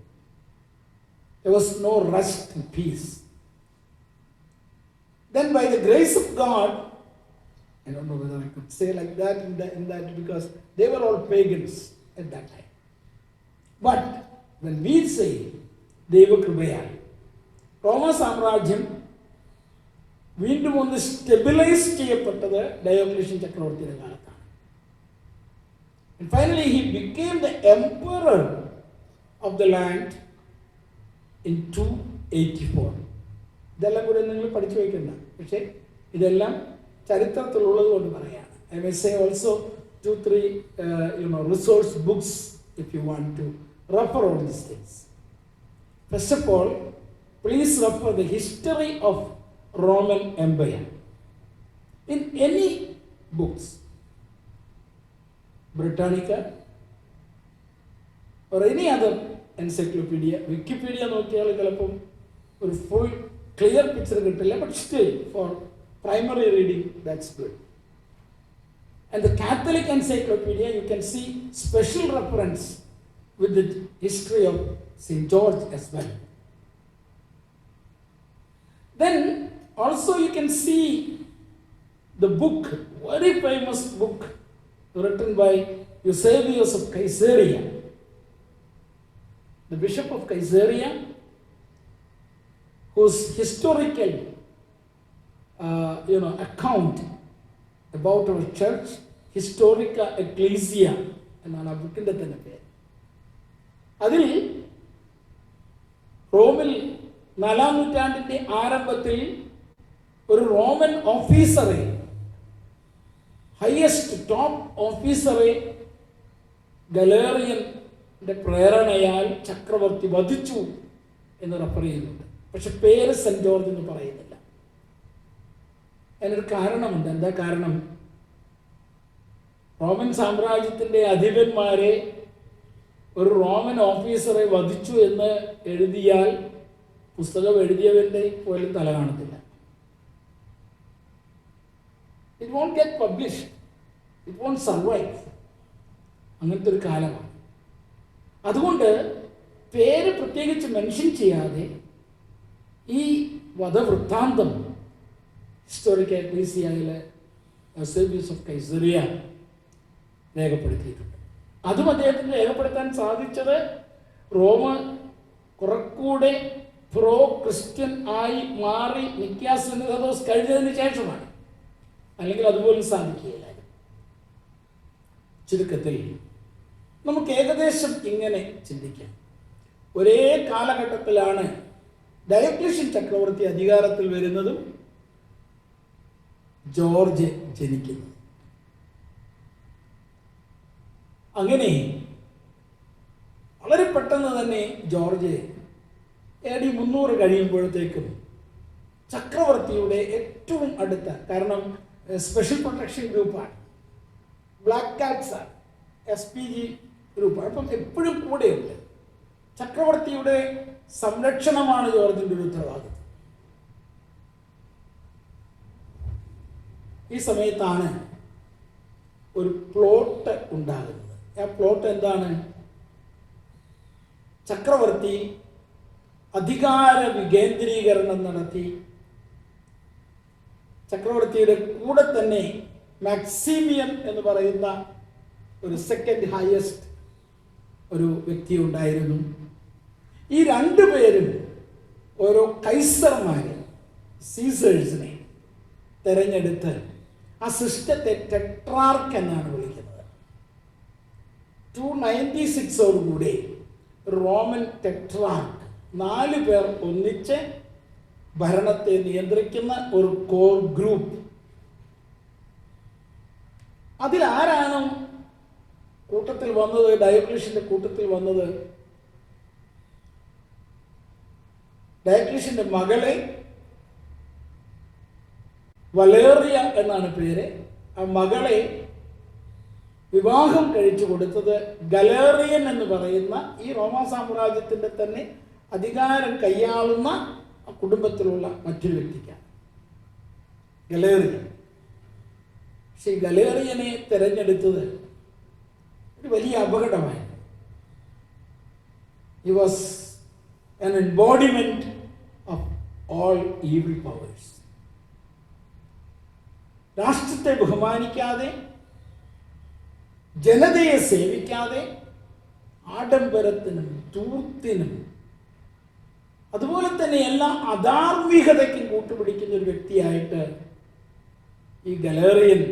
There was no rest and peace. Then by the grace of God, I don't know whether I could say like that in that because they were all pagans at that time. But when we say ദൈവകൃപയാൽ റോമ സാമ്രാജ്യം വീണ്ടും ഒന്ന് stabilise ചെയ്യപ്പെട്ടത് Diocletian ചക്രവർത്തിയുടെ കാലത്താണ്. And finally he became the emperor of the land in 284. ഇതെല്ലാം കൂടെ നിങ്ങൾ പഠിച്ചു വയ്ക്കണ്ട, പക്ഷേ ഇതെല്ലാം ചരിത്രത്തിലുള്ളത് കൊണ്ട് പറയാണ്. I may say also 2-3 resource books if you want to refer all these things. First of all, please refer the history of Roman Empire in any books, Britannica or any other encyclopedia. Wikipedia നോക്കിയാൽ ചിലപ്പം ഒരു full clear picture കിട്ടില്ല, but still for primary reading that's good. And the Catholic encyclopedia you can see special reference with the history of St. George as well. Then also you can see the book, very famous book written by Eusebius of Caesarea, the Bishop of Caesarea, whose historical account about our church, Historica Ecclesia എന്നാണ് ആ ബുക്കിൻ്റെ തന്നെ പേര്. അതിൽ റോമിൽ 4-ാം നൂറ്റാണ്ടിൻ്റെ ആരംഭത്തിൽ ഒരു റോമൻ ഓഫീസറെ, ഹയസ്റ്റ് ടോപ്പ് ഓഫീസറെ ഗലേറിയന്റെ പ്രേരണയാൽ ചക്രവർത്തി വധിച്ചു എന്ന് റെഫർ ചെയ്യുന്നുണ്ട്. പക്ഷെ പേര് സെന്റ് ജോർജ് എന്ന് പറയുന്നില്ല. അതിനൊരു കാരണമുണ്ട്. എന്താ കാരണം? റോമൻ സാമ്രാജ്യത്തിൻ്റെ അധിപന്മാരെ ഒരു റോമൻ ഓഫീസറെ വധിച്ചു എന്ന് എഴുതിയാൽ പുസ്തകം എഴുതിയവൻ്റെ പോലും തല കാണത്തില്ല. It won't get published, it won't survive. അങ്ങനത്തെ ഒരു കാലമാണ്. അതുകൊണ്ട് പേര് പ്രത്യേകിച്ച് മെൻഷൻ ചെയ്യാതെ ഈ വധവൃത്താന്തം ഹിസ്റ്റോറിക്കൽ എക്ലീസിയയിലെ യൂസേബിയസ് ഓഫ് കൈസറിയ രേഖപ്പെടുത്തിയിട്ടുണ്ട്. അതും അദ്ദേഹത്തിന് രേഖപ്പെടുത്താൻ സാധിച്ചത് റോമ കുറെക്കൂടെ പ്രോ ക്രിസ്ത്യൻ ആയി മാറി നിക്യാ സിനോദോസ് കഴിഞ്ഞതിന് ശേഷമാണ്. അല്ലെങ്കിൽ അതുപോലും സാധിക്കുകയില്ലായിരുന്നു. ചുരുക്കത്തിൽ നമുക്ക് ഏകദേശം ഇങ്ങനെ ചിന്തിക്കാം. ഒരേ കാലഘട്ടത്തിലാണ് ഡയോക്ലീഷ്യൻ ചക്രവർത്തി അധികാരത്തിൽ വരുന്നതും ജോർജ് ജനിക്കുന്നത്. അങ്ങനെ വളരെ പെട്ടെന്ന് തന്നെ ജോർജ് AD 300 കഴിയുമ്പോഴത്തേക്കും ചക്രവർത്തിയുടെ ഏറ്റവും അടുത്ത, കാരണം സ്പെഷ്യൽ പ്രൊട്ടക്ഷൻ ഗ്രൂപ്പാണ്, ബ്ലാക്ക് കാറ്റ്സ് ആണ്, SPG ഗ്രൂപ്പാണ്, അപ്പം എപ്പോഴും കൂടെയുണ്ട്. ചക്രവർത്തിയുടെ സംരക്ഷണമാണ് ജോർജിൻ്റെ ഒരു ഉത്തരവാദിത്വം. ഈ സമയത്താണ് ഒരു പ്ലോട്ട് ഉണ്ടാകുന്നത്. ആ പ്ലോട്ട് എന്താണ്? ചക്രവർത്തി അധികാര വികേന്ദ്രീകരണം നടത്തി ചക്രവർത്തിയുടെ കൂടെ തന്നെ മാക്സിമിയൻ എന്ന് പറയുന്ന ഒരു സെക്കൻഡ് ഹയസ്റ്റ് ഒരു വ്യക്തി ഉണ്ടായിരുന്നു. ഈ രണ്ടുപേരും ഓരോ കൈസർമാരെ, സീസേഴ്സിനെ തെരഞ്ഞെടുത്ത് ആ സിസ്റ്റത്തെ ടെട്രാർക്ക് എന്നാണ് വിളിക്കുന്നത്. 296 റോമൻ ടെട്രാർക്ക്, 4 പേർ ഒന്നിച്ച് ഭരണത്തെ നിയന്ത്രിക്കുന്ന ഒരു കോർ ഗ്രൂപ്പ്. അതിലാരാണ് കൂട്ടത്തിൽ വന്നത്? ഡയോക്ലീഷ്യന്റെ കൂട്ടത്തിൽ വന്നത് ഡയോക്ലീഷ്യന്റെ മകളെ, വലേറിയ എന്നാണ് പേര്, ആ മകളെ വിവാഹം കഴിച്ചു കൊടുത്തത് ഗലേറിയൻ എന്ന് പറയുന്ന ഈ റോമാ സാമ്രാജ്യത്തിന്റെ തന്നെ അധികാരം കൈയാളുന്ന കുടുംബത്തിലുള്ള മറ്റൊരു വ്യക്തിക്കാണ്, ഗലേറിയൻ. പക്ഷെ ഈ ഗലേറിയനെ തിരഞ്ഞെടുത്തത് ഒരു വലിയ അപകടമായി. He was an embodiment of all evil powers. രാഷ്ട്രത്തെ ബഹുമാനിക്കാതെ, ജനതയെ സേവിക്കാതെ, ആഡംബരത്തിനും ധൂർത്തിനും അതുപോലെ തന്നെ എല്ലാ അധാർമികതയ്ക്കും കൂട്ടുപിടിക്കുന്ന ഒരു വ്യക്തിയായിട്ട് ഈ ഗലേറിയൻ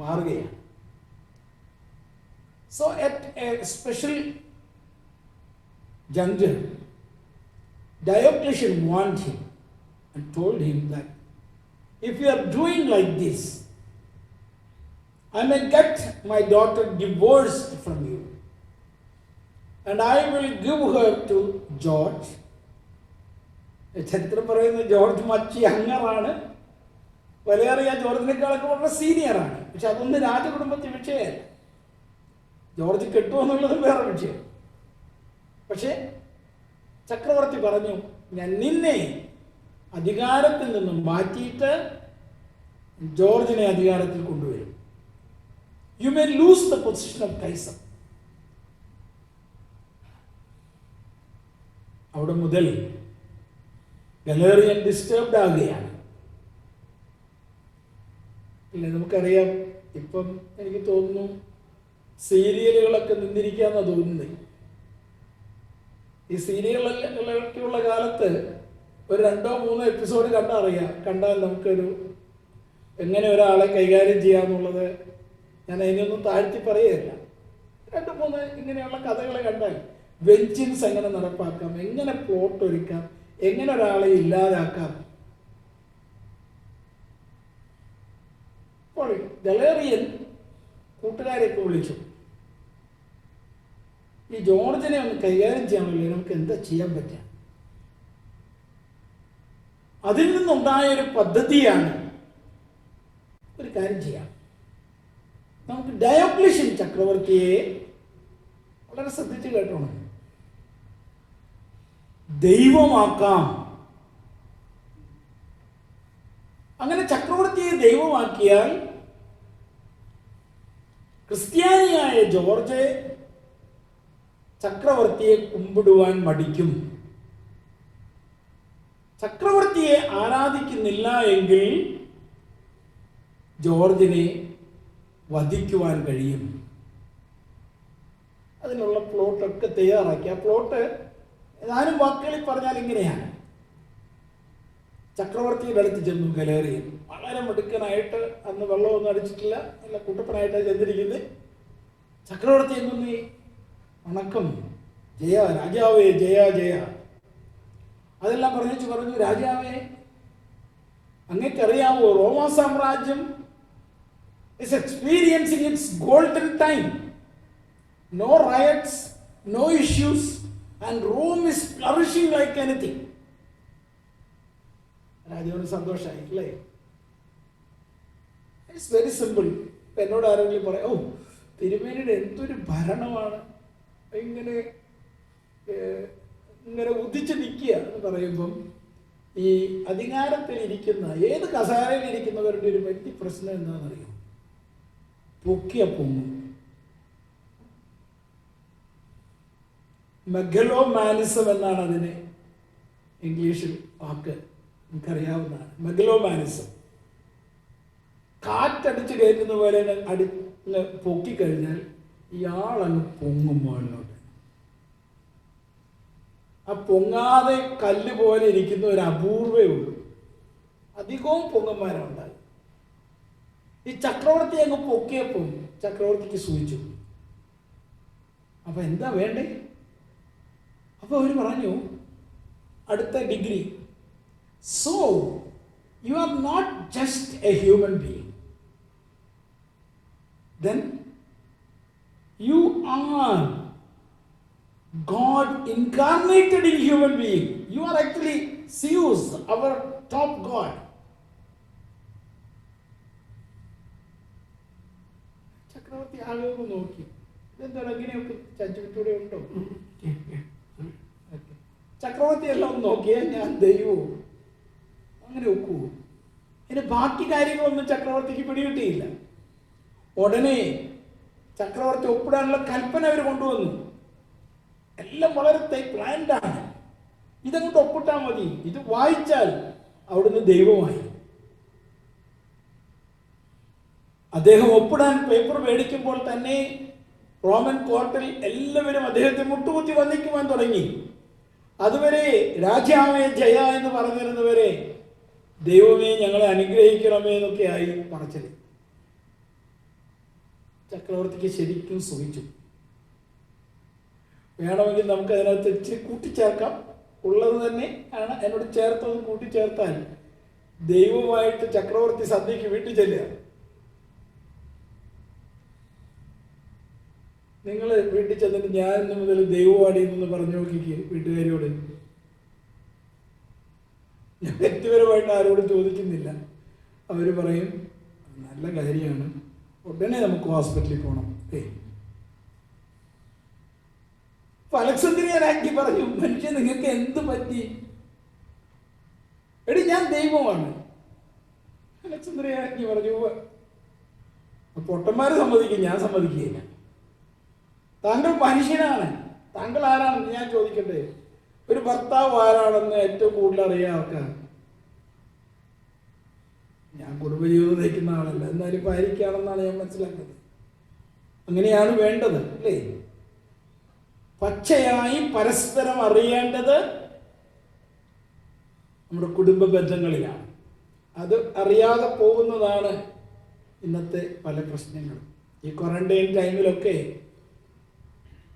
മാറുകയാണ്. So at A special juncture, Diocletian warned him and told him that if you are doing like this, I may get my daughter divorced from you, and I will give her to George. ചരിത്രം പറയുന്ന George മച്ചി അങ്ങറാണ്, വലേറിയ ജോർജിനേക്കാളൊക്കെ വളരെ സീനിയറാണ്. പക്ഷെ അതൊന്നും രാജകുടുംബത്തിൽ വിഷയമല്ല. George കെട്ടുമെന്നുള്ളത് വേറെ വിഷയം. പക്ഷെ ചക്രവർത്തി പറഞ്ഞു, ഞാൻ നിന്നെ അധികാരത്തിൽ നിന്നും മാറ്റിയിട്ട് ജോർജിനെ അധികാരത്തിൽ കൊണ്ടുവരും. You may lose the position of Kaiser. അവിടെ മുതൽ ഗലേറിയൻ ഡിസ്റ്റർബ്ഡ് ആകുകയാണ്. ഇല്ല, നമുക്കറിയാം, ഇപ്പം എനിക്ക് തോന്നുന്നു സീരിയലുകളൊക്കെ നിന്നിരിക്കാന്നാ തോന്നുന്നത്. ഈ സീരിയലുകളൊക്കെയുള്ള കാലത്ത് ഒരു 2-3 എപ്പിസോഡ് കണ്ടാൽ നമുക്കൊരു എങ്ങനെ ഒരാളെ കൈകാര്യം ചെയ്യാന്നുള്ളത്, ഞാൻ അതിനൊന്നും താഴ്ത്തി പറയുകയല്ല. 2-3 ഇങ്ങനെയുള്ള കഥകൾ കണ്ടാൽ വെഞ്ചിൻസ് എങ്ങനെ നടപ്പാക്കാം, എങ്ങനെ പ്ലോട്ട് ഒരുക്കാം, എങ്ങനെ ഒരാളെ ഇല്ലാതാക്കാം. അപ്പോൾ ഗലേറിയൻ കൂട്ടുകാരെയൊക്കെ വിളിച്ചു, ഈ ജോർജിനെ ഒന്ന് കൈകാര്യം ചെയ്യാമല്ലോ, നമുക്ക് എന്താ ചെയ്യാൻ പറ്റുക? അതിൽ നിന്നുണ്ടായൊരു പദ്ധതിയാണ്, ഒരു കാര്യം ചെയ്യാം, നമുക്ക് ഡയോക്ലീഷ്യൻ ചക്രവർത്തിയെ വളരെ ശ്രദ്ധിച്ച് കേട്ടോണം, ദൈവമാക്കാം. അങ്ങനെ ചക്രവർത്തിയെ ദൈവമാക്കിയാൽ ക്രിസ്ത്യാനിയായ ജോർജ് ചക്രവർത്തിയെ കുമ്പിടുവാൻ മടിക്കും. ചക്രവർത്തിയെ ആരാധിക്കുന്നില്ല എങ്കിൽ ജോർജിനെ വധിക്കുവാൻ കഴിയും. അതിനുള്ള പ്ലോട്ടൊക്കെ തയ്യാറാക്കി. ആ പ്ലോട്ട് ഏതാനും വാക്കുകളിൽ പറഞ്ഞാൽ ഇങ്ങനെയാണ്. ചക്രവർത്തിയുടെ അടുത്ത് ചെന്നു ഗലേറിയൻ. വളരെ മിടുക്കനായിട്ട്, അന്ന് വെള്ളമൊന്നും അടിച്ചിട്ടില്ല, നല്ല കുട്ടപ്പനായിട്ടാണ് ചെന്നിരിക്കുന്നത്. ചക്രവർത്തി എന്തൊന്നീ വണക്കം, ജയ രാജാവേ, ജയ ജയ, അതെല്ലാം പറഞ്ഞു. രാജാവേ, അങ്ങേക്കറിയാവോ റോമാ സാമ്രാജ്യം is experiencing its golden time. No riots, no issues, and Rome is flourishing like anything. രാജാവിന് സന്തോഷമായി അല്ലേ? It's very simple. ഇപ്പം എന്നോട് ആരെങ്കിലും പറയാം, ഓ തിരുമേനിയുടെ എന്തൊരു ഭരണമാണ്, ഇങ്ങനെ ഇങ്ങനെ ഉദിച്ച് നിൽക്കുക എന്ന് പറയുമ്പം, ഈ അധികാരത്തിൽ ഇരിക്കുന്ന ഏത് കസേരയിൽ ഇരിക്കുന്നവരുടെ ഒരു വലിയ പ്രശ്നം എന്താണെന്നറിയോ? പൊക്കിയ പൊങ്ങും. മെഗലോമാനിസം എന്നാണ് അതിന് ഇംഗ്ലീഷിൽ വാക്ക്, നമുക്കറിയാവുന്നതാണ്. മെഗലോമാനിസം. കാറ്റടിച്ച് കയറ്റുന്ന പോലെ പൊക്കിക്കഴിഞ്ഞാൽ ഇയാളങ്ങ് പൊങ്ങും മുകളിലോട്ട്. ആ പൊങ്ങാതെ കല്ല് പോലെ ഇരിക്കുന്ന ഒരു അപൂർവേ ഉള്ളൂ. അധികവും പൊങ്ങന്മാരുണ്ടായി. ഈ ചക്രവർത്തി അങ്ങ് പൊക്കിയപ്പോൾ ചക്രവർത്തിക്ക് സൂചിച്ചു. അപ്പൊ എന്താ വേണ്ടേ? അപ്പൊ അവര് പറഞ്ഞു, അടുത്ത degree. So you are not just a human being, then you are God incarnated in human being. You are actually Zeus, our top god. ചക്രവർത്തി ആളുകൾ നോക്കി, ഇതെന്താണ് ഇങ്ങനെയൊക്കെ ചഞ്ചൂടെ ഉണ്ടോ? ചക്രവർത്തി എല്ലാം നോക്കിയാൽ ഞാൻ ദൈവവും അങ്ങനെ ഒക്കുവോ? ഇനി ബാക്കി കാര്യങ്ങളൊന്നും ചക്രവർത്തിക്ക് പിടികിട്ടിയില്ല. ഉടനെ ചക്രവർത്തി ഒപ്പിടാനുള്ള കൽപ്പന അവർ കൊണ്ടുവന്നു. എല്ലാം വളരെ പ്ലാൻഡാണ്. ഇതങ്ങോട്ട് ഒപ്പിട്ടാൽ മതി, ഇത് വായിച്ചാൽ അവിടുന്ന് ദൈവമായി. അദ്ദേഹം ഒപ്പിടാൻ പേപ്പർ മേടിക്കുമ്പോൾ തന്നെ റോമൻ കോർട്ടിൽ എല്ലാവരും അദ്ദേഹത്തെ മുട്ടുകുത്തി വന്ദിക്കുവാൻ തുടങ്ങി. അതുവരെ രാജാവേ ജയ എന്ന് പറഞ്ഞിരുന്നവരെ ദൈവമേ ഞങ്ങളെ അനുഗ്രഹിക്കണമേ എന്നൊക്കെയായി പറച്ചത്. ചക്രവർത്തിക്ക് ശരിക്കും സുഖിച്ചു. വേണമെങ്കിൽ നമുക്ക് അതിനകത്ത് ഇച്ചിരി കൂട്ടിച്ചേർക്കാം. ഉള്ളത് തന്നെ ആണ്, എന്നോട് ചേർത്തതും കൂട്ടിച്ചേർത്താൽ ദൈവമായിട്ട് ചക്രവർത്തി സന്ധ്യയ്ക്ക് വീട്ടിൽ ചെല്ലുക. നിങ്ങൾ വീട്ടിൽ ചെന്നിട്ട് ഞാൻ ഇന്ന് മുതൽ ദൈവവാടി എന്ന് പറഞ്ഞു നോക്കിക്ക് വീട്ടുകാരിയോട്. ഞാൻ വ്യക്തിപരമായിട്ട് ആരോടും ചോദിക്കുന്നില്ല. അവർ പറയും നല്ല കാര്യമാണ്, ഉടനെ നമുക്ക് ഹോസ്പിറ്റലിൽ പോകണം. അലക്സാന്ദ്രിയനാക്കി പറഞ്ഞു, മനുഷ്യൻ നിങ്ങൾക്ക് എന്ത് പറ്റി? എടി ഞാൻ ദൈവമാണ്. അലക്സാന്ദ്രിയനാക്കി പറഞ്ഞു, പൊട്ടന്മാര് സമ്മതിക്കും, ഞാൻ സമ്മതിക്കുകയില്ല. താങ്കൾ മനുഷ്യനാണ്, താങ്കൾ ആരാണെന്ന് ഞാൻ ചോദിക്കട്ടെ? ഒരു ഭർത്താവ് ആരാണെന്ന് ഏറ്റവും കൂടുതൽ അറിയാൻ ആൾക്കാർ. ഞാൻ കുടുംബജീവിതം നയിക്കുന്ന ആളല്ല, എന്നാലും ഭാര്യയ്ക്കാണെന്നാണ് ഞാൻ മനസ്സിലാക്കുന്നത്. അങ്ങനെയാണ് വേണ്ടത് അല്ലേ? പച്ചയായി പരസ്പരം അറിയേണ്ടത് നമ്മുടെ കുടുംബ ബന്ധങ്ങളിലാണ്. അത് അറിയാതെ പോകുന്നതാണ് ഇന്നത്തെ പല പ്രശ്നങ്ങളും. ഈ ക്വാറന്റൈൻ ടൈമിലൊക്കെ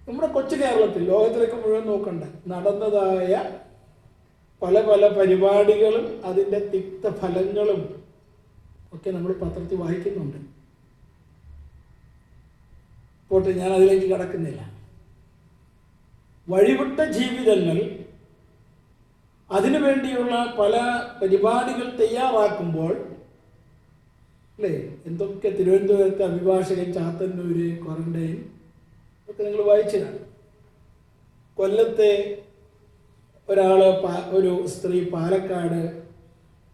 നമ്മുടെ കൊച്ചു കേരളത്തിൽ, ലോകത്തിലേക്ക് മുഴുവൻ നോക്കണ്ട, നടന്നതായ പല പല പരിപാടികളും അതിൻ്റെ തിക്തഫലങ്ങളും ഒക്കെ നമ്മൾ പത്രത്തിൽ വായിക്കുന്നുണ്ട്. പോട്ടെ, ഞാൻ അതിലേക്ക് കടക്കുന്നില്ല. വഴിവിട്ട ജീവിതങ്ങൾ, അതിനു വേണ്ടിയുള്ള പല പരിപാടികൾ തയ്യാറാക്കുമ്പോൾ അല്ലേ, എന്തൊക്കെ തിരുവനന്തപുരത്തെ അഭിഭാഷകൻ ചാത്തന്നൂര് ക്വാറന്റൈൻ ഒക്കെ നിങ്ങൾ വായിച്ചതാണ്. കൊല്ലത്തെ ഒരു സ്ത്രീ പാലക്കാട്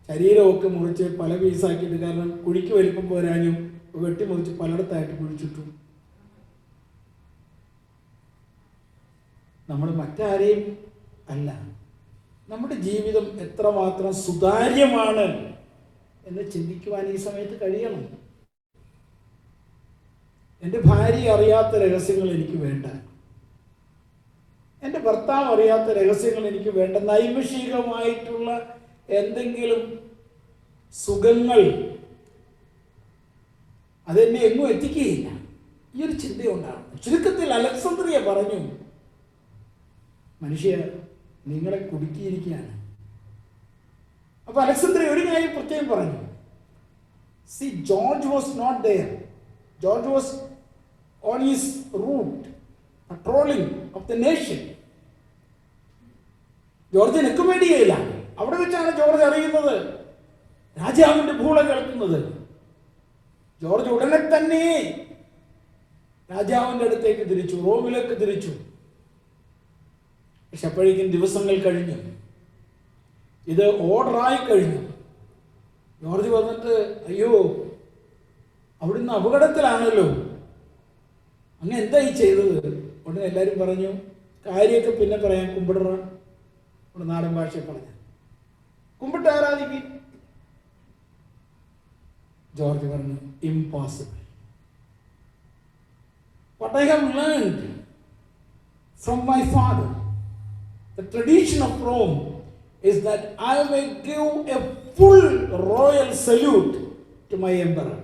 ശരീരമൊക്കെ മുറിച്ച് പല പീസാക്കിയിട്ട്, കാരണം കുഴിക്ക് വലിപ്പം പോരാഞ്ഞും വെട്ടിമുറിച്ച് പലയിടത്തായിട്ട് കുഴിച്ചിട്ടു. നമ്മൾ മറ്റാരെയും അല്ല, നമ്മുടെ ജീവിതം എത്രമാത്രം സുതാര്യമാണ് എന്ന് ചിന്തിക്കുവാൻ ഈ സമയത്ത് കഴിയണം. എൻ്റെ ഭാര്യ അറിയാത്ത രഹസ്യങ്ങൾ എനിക്ക് വേണ്ട, എൻ്റെ ഭർത്താവ് അറിയാത്ത രഹസ്യങ്ങൾ എനിക്ക് വേണ്ട, നൈമിഷികമായിട്ടുള്ള എന്തെങ്കിലും സുഖങ്ങൾ അതെന്നെ എങ്ങും എത്തിക്കുകയില്ല. ഈ ഒരു ചിന്തയുണ്ടാണ്. ചുരുക്കത്തിൽ അലക്സാന്ദ്രിയ പറഞ്ഞു, മനുഷ്യ നിങ്ങളെ കുടുക്കിയിരിക്കുകയാണ്. അപ്പൊ അലക്സാന്ദ്രിയ ഒരു കാര്യം പ്രത്യേകം പറഞ്ഞു. See, George was not there. George was on his route patrolling of the nation. George നിൽക്കുവേണ്ടിയില്ല. അവിടെ വെച്ചാണ് ജോർജ് അറിയുന്നത് രാജാവിന്റെ ഭൂള കേൾക്കുന്നത്. ജോർജ് ഉടനെ തന്നെ രാജാവിന്റെ അടുത്തേക്ക് തിരിച്ചു, റോമിലേക്ക് തിരിച്ചു. പക്ഷെ അപ്പോഴേക്കും ദിവസങ്ങൾ കഴിഞ്ഞു, ഇത് ഓർഡറായി കഴിഞ്ഞു. ജോർജ് വന്നിട്ട്, അയ്യോ അവിടുന്ന് അപകടത്തിലാണല്ലോ, അങ്ങ് എന്താ ഈ ചെയ്തത്? ഉടനെ എല്ലാവരും പറഞ്ഞു, കാര്യമൊക്കെ പിന്നെ പറയാം, കുമ്പിടറ. ഇവിടെ നാടൻ ഭാഷയിൽ പറഞ്ഞു, കുമ്പിട്ട് ആരാധിക്കും. ജോർജ് പറഞ്ഞു, impossible. What I have learned from my father, the tradition of Rome, is that I may give a full royal salute to my emperor.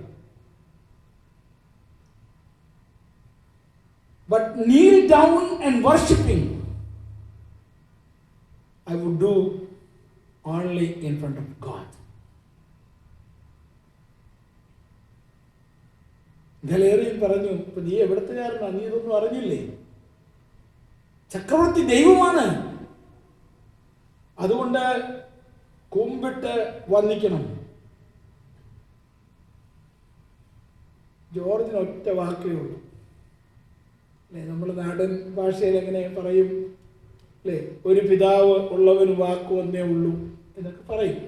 But kneel down and worshiping, I would do only in front of God. ഗലേറിയൻ പറഞ്ഞു, ഇപ്പൊ നീ എവിടത്തുകാരനാ, നീ ഇതൊന്നും അറിഞ്ഞില്ലേ? ചക്രവർത്തി ദൈവമാണ്, അതുകൊണ്ട് കുമ്പിട്ട് വന്ദിക്കണം. ജോർജിന് ഒറ്റ വാക്കേ ഉള്ളൂ അല്ലേ? നമ്മൾ നാടൻ ഭാഷയിൽ എങ്ങനെ പറയും അല്ലേ? ഒരു പിതാവ് ഉള്ളവന് വാക്ക് ഒന്നേ ഉള്ളൂ എന്നൊക്കെ പറയും.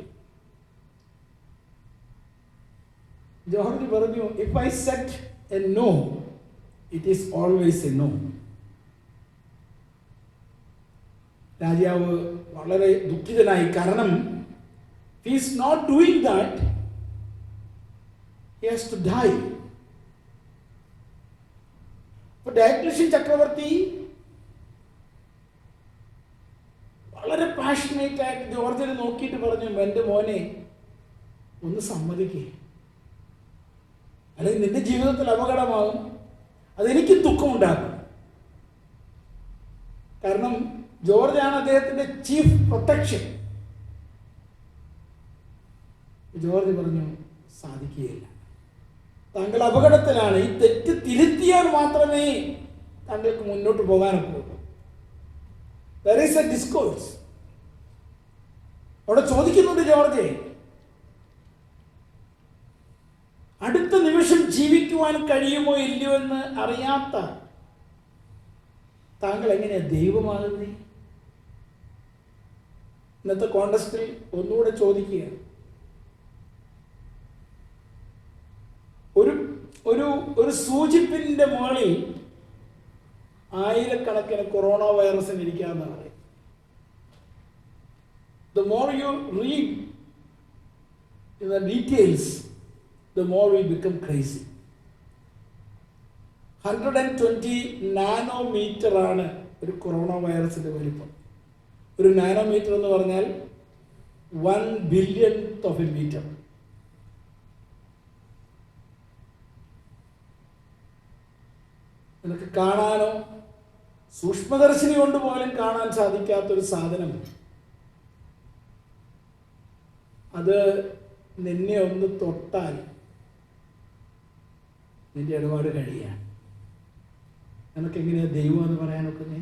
ജോർജ് പറഞ്ഞു, if I said a no, it is always a no. രാജാവ് വളരെ ദുഃഖിതനായി. കാരണം he is not doing that, he has to die. അപ്പോൾ ഡയക്ലീഷ്യൻ ചക്രവർത്തി വളരെ പാഷനേറ്റ് ആയിട്ട് ജോർജിനെ നോക്കിയിട്ട് പറഞ്ഞു, എൻ്റെ മോനെ ഒന്ന് സമ്മതിക്കേ, അല്ലെങ്കിൽ നിന്റെ ജീവിതത്തിൽ അപകടമാകും, അതെനിക്ക് ദുഃഖമുണ്ടാക്കും. കാരണം ജോർജാണ് അദ്ദേഹത്തിന്റെ ചീഫ് പ്രൊട്ടക്ഷൻ. ജോർജ് പറഞ്ഞു, സാധിക്കുകയില്ല, താങ്കൾ അപകടത്തിലാണ്, ഈ തെറ്റ് തിരുത്തിയാൽ മാത്രമേ താങ്കൾക്ക് മുന്നോട്ട് പോകാനൊക്കെ. There is a discourse. അവിടെ ചോദിക്കുന്നുണ്ട് ജോർജ്, അടുത്ത നിമിഷം ജീവിക്കുവാൻ കഴിയുമോ ഇല്ലയോ എന്ന് അറിയാത്ത താങ്കൾ എങ്ങനെയാ ദൈവമാകുന്നേ? ഇന്നത്തെ കോണ്ടസ്റ്റിൽ ഒന്നുകൂടെ ചോദിക്കുക, ഒരു ഒരു ഒരു സൂചിപ്പിന്റെ മുകളിൽ ആയിരക്കണക്കിന് കൊറോണ വൈറസിന് ഇരിക്കാമെന്നാണ് പറയുന്നത്. The more you read the details, the more we become crazy. 120 nanometre ആണ് ഒരു കൊറോണ വൈറസിന്റെ വലിപ്പം. ഒരു നാനോമീറ്റർ എന്ന് പറഞ്ഞാൽ 1 billionth of a meter. നിനക്ക് കാണാനോ സൂക്ഷ്മദർശിനി കൊണ്ട് പോലും കാണാൻ സാധിക്കാത്തൊരു സാധനം, അത് നിന്നെ ഒന്ന് തൊട്ടാൽ നിന്റെ ഇടപാട് കഴിയാൻ. നമുക്കെങ്ങനെയാ ദൈവം എന്ന് പറയാനൊക്കുന്നേ?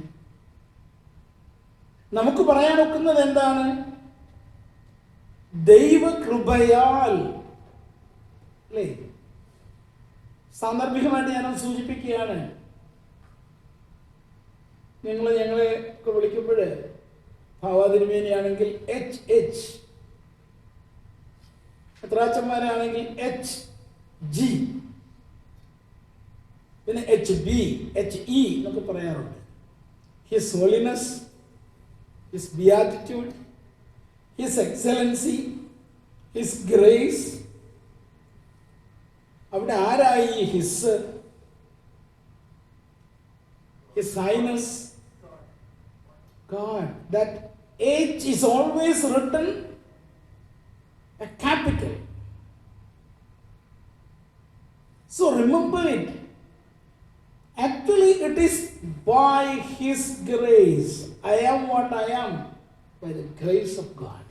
നമുക്ക് പറയാനൊക്കുന്നത് എന്താണ്? ദൈവകൃപയാൽ അല്ലേ? സാന്ദർഭികമായിട്ട് ഞാനത് സൂചിപ്പിക്കുകയാണ്. ഞങ്ങളെ ഒക്കെ വിളിക്കുമ്പോൾ ഭാവാതിരുമേനിയാണെങ്കിൽ HH, എത്രാച്ചന്മാരാണെങ്കിൽ HG, പിന്നെ HB, HE എന്നൊക്കെ പറയാറുണ്ട്. His holiness, his beatitude, his excellency, his grace. അവിടെ ആരായി his highness God? That H is always written a capital. So remember it. Actually, it is by His grace. I am what I am by the grace of God.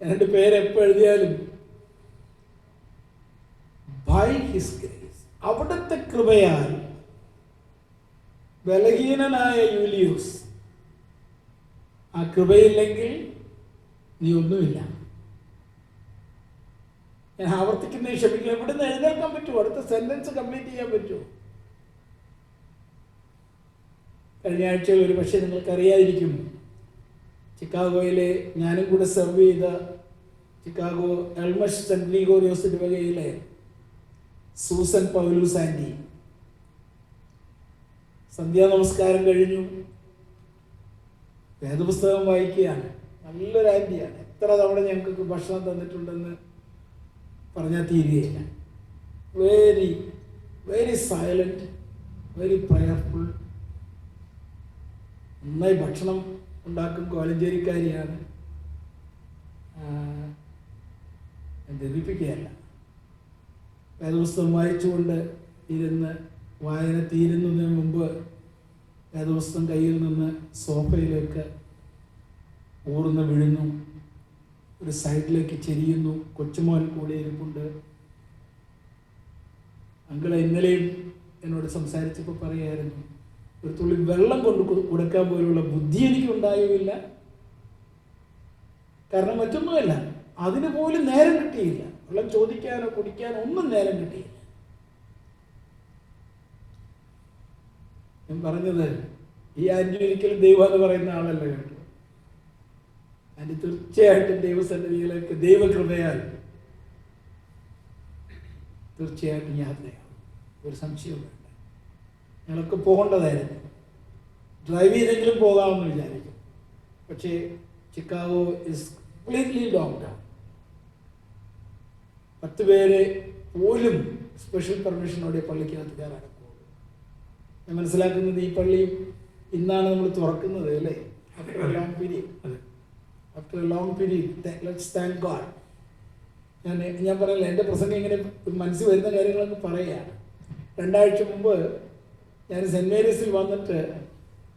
എൻ്റെ പേര് എപ്പോൾ എഴുതിയാലും by His grace, അവിടുത്തെ കൃപയാൽ ബലഹീനനായ യൂലിയൂസ്, ആ കൃപയില്ലെങ്കിൽ നീ ഒന്നുമില്ല. ഞാൻ ആവർത്തിക്കുന്ന ക്ഷമിക്കുക. ഇവിടുന്ന് എഴുന്നേൽക്കാൻ പറ്റുമോ? അടുത്ത സെന്റൻസ് കംപ്ലീറ്റ് ചെയ്യാൻ പറ്റുമോ? കഴിഞ്ഞ ആഴ്ചയിൽ ഒരു പക്ഷേ നിങ്ങൾക്കറിയാതിരിക്കും, ചിക്കാഗോയിലെ ഞാനും കൂടെ സെർവ് ചെയ്ത ചിക്കാഗോ എൽമഷ് സെന്റ് ഗ്രിഗോറിയോസ് ഇടവകയിലെ സൂസൻ പൗലൂസ് ആൻറ്റി സന്ധ്യാനമസ്കാരം കഴിഞ്ഞു വേദപുസ്തകം വായിക്കുകയാണ്. നല്ലൊരു ആൻറ്റിയാണ്. എത്ര തവണ ഞങ്ങൾക്ക് ഭക്ഷണം തന്നിട്ടുണ്ടെന്ന് പറഞ്ഞാൽ തീരുകയില്ല. Very very silent, very prayerful. നന്നായി ഭക്ഷണം ഉണ്ടാക്കും. കോലഞ്ചേരിക്കാരിയാണ്. ധരിപ്പിക്കുകയല്ല. വേദപുസ്തകം വായിച്ചുകൊണ്ട് ഇരുന്ന് വായന തീരുന്നതിന് മുമ്പ് വേദപുസ്തകം കയ്യിൽ നിന്ന് സോഫയിലേക്ക് ഊർന്ന് വീഴുന്നു. ഒരു സൈഡിലേക്ക് ചെരിയുന്നു. കൊച്ചുമോൻ കൂടെ ഇരിപ്പുണ്ട്. അങ്കിള് ഇന്നലെയും എന്നോട് സംസാരിച്ചപ്പോൾ പറയായിരുന്നു, ഒരു തുള്ളി വെള്ളം കൊണ്ട് കൊടുക്കാൻ പോലുള്ള ബുദ്ധി എനിക്കുണ്ടായുമില്ല. കാരണം മറ്റൊന്നുമല്ല, അതിന് പോലും നേരം കിട്ടിയില്ല. വെള്ളം ചോദിക്കാനോ കുടിക്കാനോ ഒന്നും നേരം കിട്ടിയില്ല. ഞാൻ പറഞ്ഞത്, ഈ ആൻറ്റി ഒരിക്കലും ദൈവം എന്ന് പറയുന്ന ആളല്ല കേട്ടോ. ആൻറ്റി തീർച്ചയായിട്ടും ദൈവസന്നിധിയിലേക്ക് ദൈവകൃപയാൽ തീർച്ചയായിട്ടും യാത്രയാവും. ഒരു സംശയവും വേണ്ട. ഞങ്ങളൊക്കെ പോകേണ്ടതായിരുന്നു. ഡ്രൈവ് ചെയ്തെങ്കിലും പോകാമെന്ന് വിചാരിക്കും. പക്ഷേ ചിക്കാഗോ ഇസ് കംപ്ലീറ്റ്ലി ലോക്ക്ഡൗൺ. 10 പേരെ പോലും സ്പെഷ്യൽ പെർമിഷനോടെ പള്ളിക്കകത്ത് കയറാൻ പോകും. ഞാൻ മനസ്സിലാക്കുന്നത് ഈ പള്ളിയും ഇന്നാണ് നമ്മൾ തുറക്കുന്നത് അല്ലേ? After A long period let's thank God. ഞാൻ പറയില്ല, എൻ്റെ പ്രസംഗം ഇങ്ങനെ മനസ്സിൽ വരുന്ന കാര്യങ്ങളൊക്കെ പറയുകയാണ്. 2 ആഴ്ച മുമ്പ് ഞാൻ സെൻറ്റ് മേരീസിൽ വന്നിട്ട്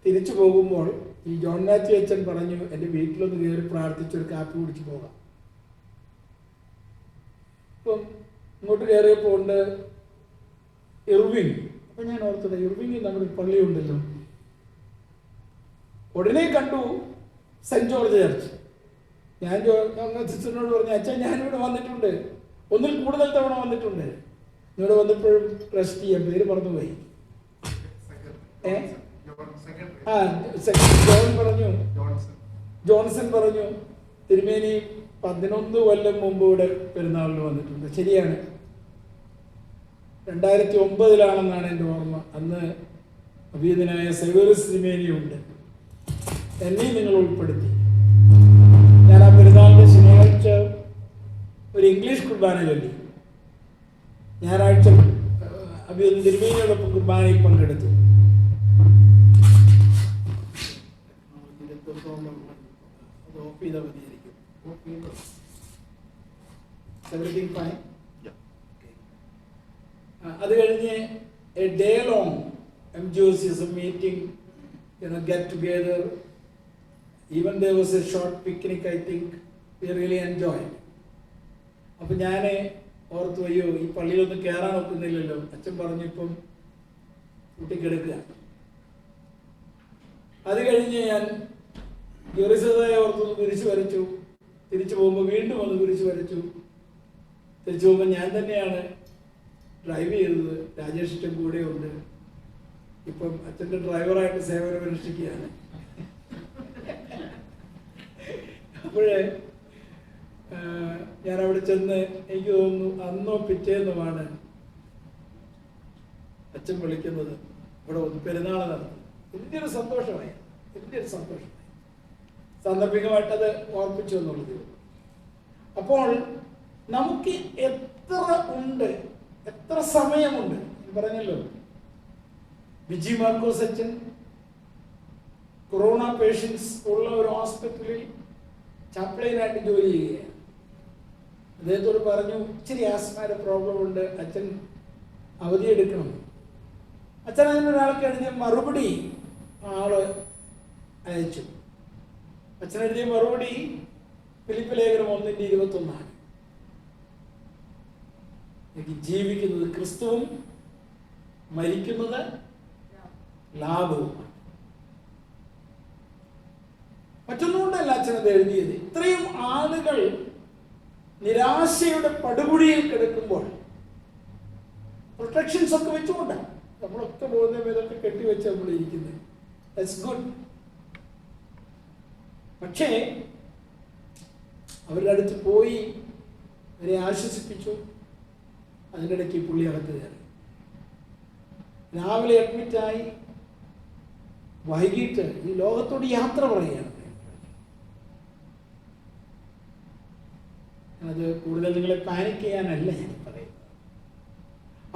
തിരിച്ചു പോകുമ്പോൾ ഈ ജോൺ മാത്യു അച്ഛൻ പറഞ്ഞു, എൻ്റെ വീട്ടിലൊന്ന് കയറി പ്രാർത്ഥിച്ചൊരു കാപ്പി കുടിച്ച് പോകാം. ഇപ്പം ഇങ്ങോട്ട് കയറിയപ്പോൾ ഉണ്ട് ഇർവിങ്. അപ്പം ഞാൻ ഓർത്തത്, ഇർവിങ്ങിൽ നമ്മുടെ പള്ളിയുണ്ടല്ലോ. ഉടനെ കണ്ടു സെൻറ്റ് ജോർജ് ചർച്ച്. ഞാൻ സിസ്റ്ററിനോട് പറഞ്ഞു, അച്ഛൻ ഞാനിവിടെ വന്നിട്ടുണ്ട്, ഒന്നിൽ കൂടുതൽ തവണ വന്നിട്ടുണ്ട്. ഇവിടെ വന്നപ്പോഴും ട്രസ്റ്റ് ചെയ്യാൻ പേര് മറന്നുപോയി. ജോൺസൺ പറഞ്ഞു, തിരുമേനി 11 കൊല്ലം മുമ്പ് ഇവിടെ പെരുന്നാളിന് വന്നിട്ടുണ്ട്. ശരിയാണ്, 2009 എൻ്റെ ഓർമ്മ. അന്ന് അഭിയതനായ സൈവറിസ് തിരുമേനിയുണ്ട്. എന്നെയും നിങ്ങൾ ഉൾപ്പെടുത്തി. ഞാൻ ആ പെരുന്നാളിൻ്റെ ശനിയാഴ്ച ഒരു ഇംഗ്ലീഷ് കുർബാന ചൊല്ലി. ഞായറാഴ്ച അഭിയതൻ തിരുമേനിയോടൊപ്പം കുർബാനയിൽ പങ്കെടുത്തു. അത് ഓഫ് ചെയ്താൽ മതിയായിരിക്കും. അത് കഴിഞ്ഞ് A day long MGOCism meeting, get together. Even there was a short picnic, I think we really enjoyed. അപ്പോൾ ഞാൻ ഓർത്തു, അയ്യോ ഈ പള്ളിയിലൊന്നും കയറാൻ ഒക്കുന്നില്ലല്ലോ. അച്ഛൻ പറഞ്ഞു ഇപ്പം കൂട്ടിക്കെടുക്കുക. അത് കഴിഞ്ഞ് ഞാൻ ജെറുസലേം ഓർത്തൊന്ന് കുരിശ് വരച്ചു. തിരിച്ചു പോകുമ്പോൾ വീണ്ടും ഒന്ന് കുരിശ് വരച്ചു. തിരിച്ചു പോകുമ്പോൾ ഞാൻ തന്നെയാണ് ഡ്രൈവ് ചെയ്തത്. രാജേഷ് അച്ഛൻ കൂടെ ഉണ്ട്. ഇപ്പം അച്ഛൻ്റെ ഡ്രൈവറായിട്ട് സേവനം അനുഷ്ഠിക്കുകയാണ്. അപ്പോഴേ ഞാൻ അവിടെ ചെന്ന് എനിക്ക് തോന്നുന്നു അന്നോ പിറ്റേന്നുമാണ് അച്ഛൻ വിളിക്കുന്നത്, ഇവിടെ പെരുന്നാൾ നടന്നു. വലിയൊരു സന്തോഷമായി. ഇതിൻ്റെ ഒരു സന്തോഷം സാന്ദർഭികമായിട്ടത് ഓർപ്പിച്ചു എന്നുള്ളത്. അപ്പോൾ നമുക്ക് എത്ര ഉണ്ട്, എത്ര സമയമുണ്ട്? പറഞ്ഞല്ലോ, ബിജി മാർക്കോസ് അച്ഛൻ കൊറോണ പേഷ്യൻസ് ഉള്ള ഒരു ഹോസ്പിറ്റലിൽ ചാപ്ലൈനായിട്ട് ജോലി ചെയ്യുകയാണ്. അദ്ദേഹത്തോട് പറഞ്ഞു, ഇച്ചിരി ആസ്മയുടെ പ്രോബ്ലം ഉണ്ട്, അച്ഛൻ അവധിയെടുക്കണം. അച്ഛൻ അതിനൊരാൾക്ക് എഴുതിയ മറുപടി ആള് അയച്ചു. അച്ഛൻ എഴുതിയ മറുപടി ഫിലിപ്പ് ലേഖനം 1:21 എനിക്ക് ജീവിക്കുന്നത് ക്രിസ്തുവും മരിക്കുന്നത് ലാഭവുമാണ്. മറ്റൊന്നുകൊണ്ടല്ല അച്ഛനത് എഴുതിയത്. ഇത്രയും ആളുകൾ നിരാശയുടെ പടുകുഴിയിൽ കിടക്കുമ്പോൾ പ്രൊട്ടക്ഷൻസ് ഒക്കെ വെച്ചുകൊണ്ടാണ് നമ്മളൊക്കെ പോകുന്ന ഇതൊക്കെ കെട്ടിവെച്ച് നമ്മൾ ഇരിക്കുന്നത്. That's good. പക്ഷേ അവരുടെ അടുത്ത് പോയി അവരെ ആശ്വസിപ്പിച്ചു. അതിനിടയ്ക്ക് പുള്ളി അകത്ത് കയറി. രാവിലെ അഡ്മിറ്റായി, വൈകിട്ട് ഈ ലോകത്തോട് യാത്ര പറയുകയാണ്. അത് കൂടുതൽ നിങ്ങളെ പാനിക് ചെയ്യാനല്ല ഞാൻ പറയുന്നത്.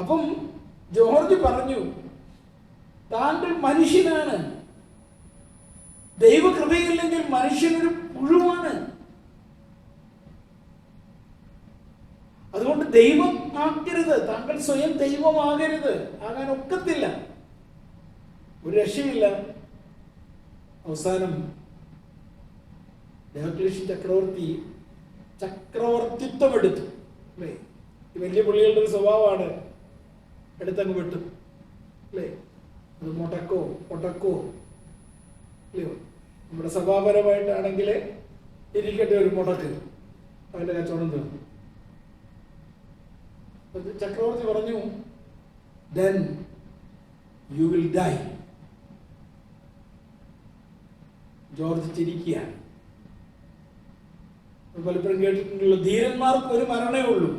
അപ്പം ജോർജ് പറഞ്ഞു, താങ്കൾ മനുഷ്യനാണ്, ദൈവകൃപയില്ലെങ്കിൽ മനുഷ്യനൊരു പുഴുവാണ്. അതുകൊണ്ട് ദൈവം ആക്കരുത്, താങ്കൾ സ്വയം ദൈവമാകരുത്, ആകാൻ ഒക്കത്തില്ല, ഒരു രക്ഷയില്ല. അവസാനം ഡയോക്ലീഷ്യൻ ചക്രവർത്തിത്വം എടുത്തു. അല്ലേ? ഈ വലിയ പുള്ളികളുടെ ഒരു സ്വഭാവമാണ്, എടുത്തങ്ങ് വിട്ടു. അല്ലേ? അത് മുടക്കോ അല്ലയോ? നമ്മുടെ സഭാപരമായിട്ടാണെങ്കിൽ ഇരിക്കട്ടെ ഒരു മുടക്ക്, അവൻ്റെ കച്ചവടം തീർന്നു. ചക്രവർത്തി പറഞ്ഞു, then you will die. George ചിരിക്കുകയാണ്. പലപ്പോഴും കേട്ടിട്ടുണ്ടല്ലോ, ധീരന്മാർക്ക് ഒരു മരണമേ ഉള്ളൂ,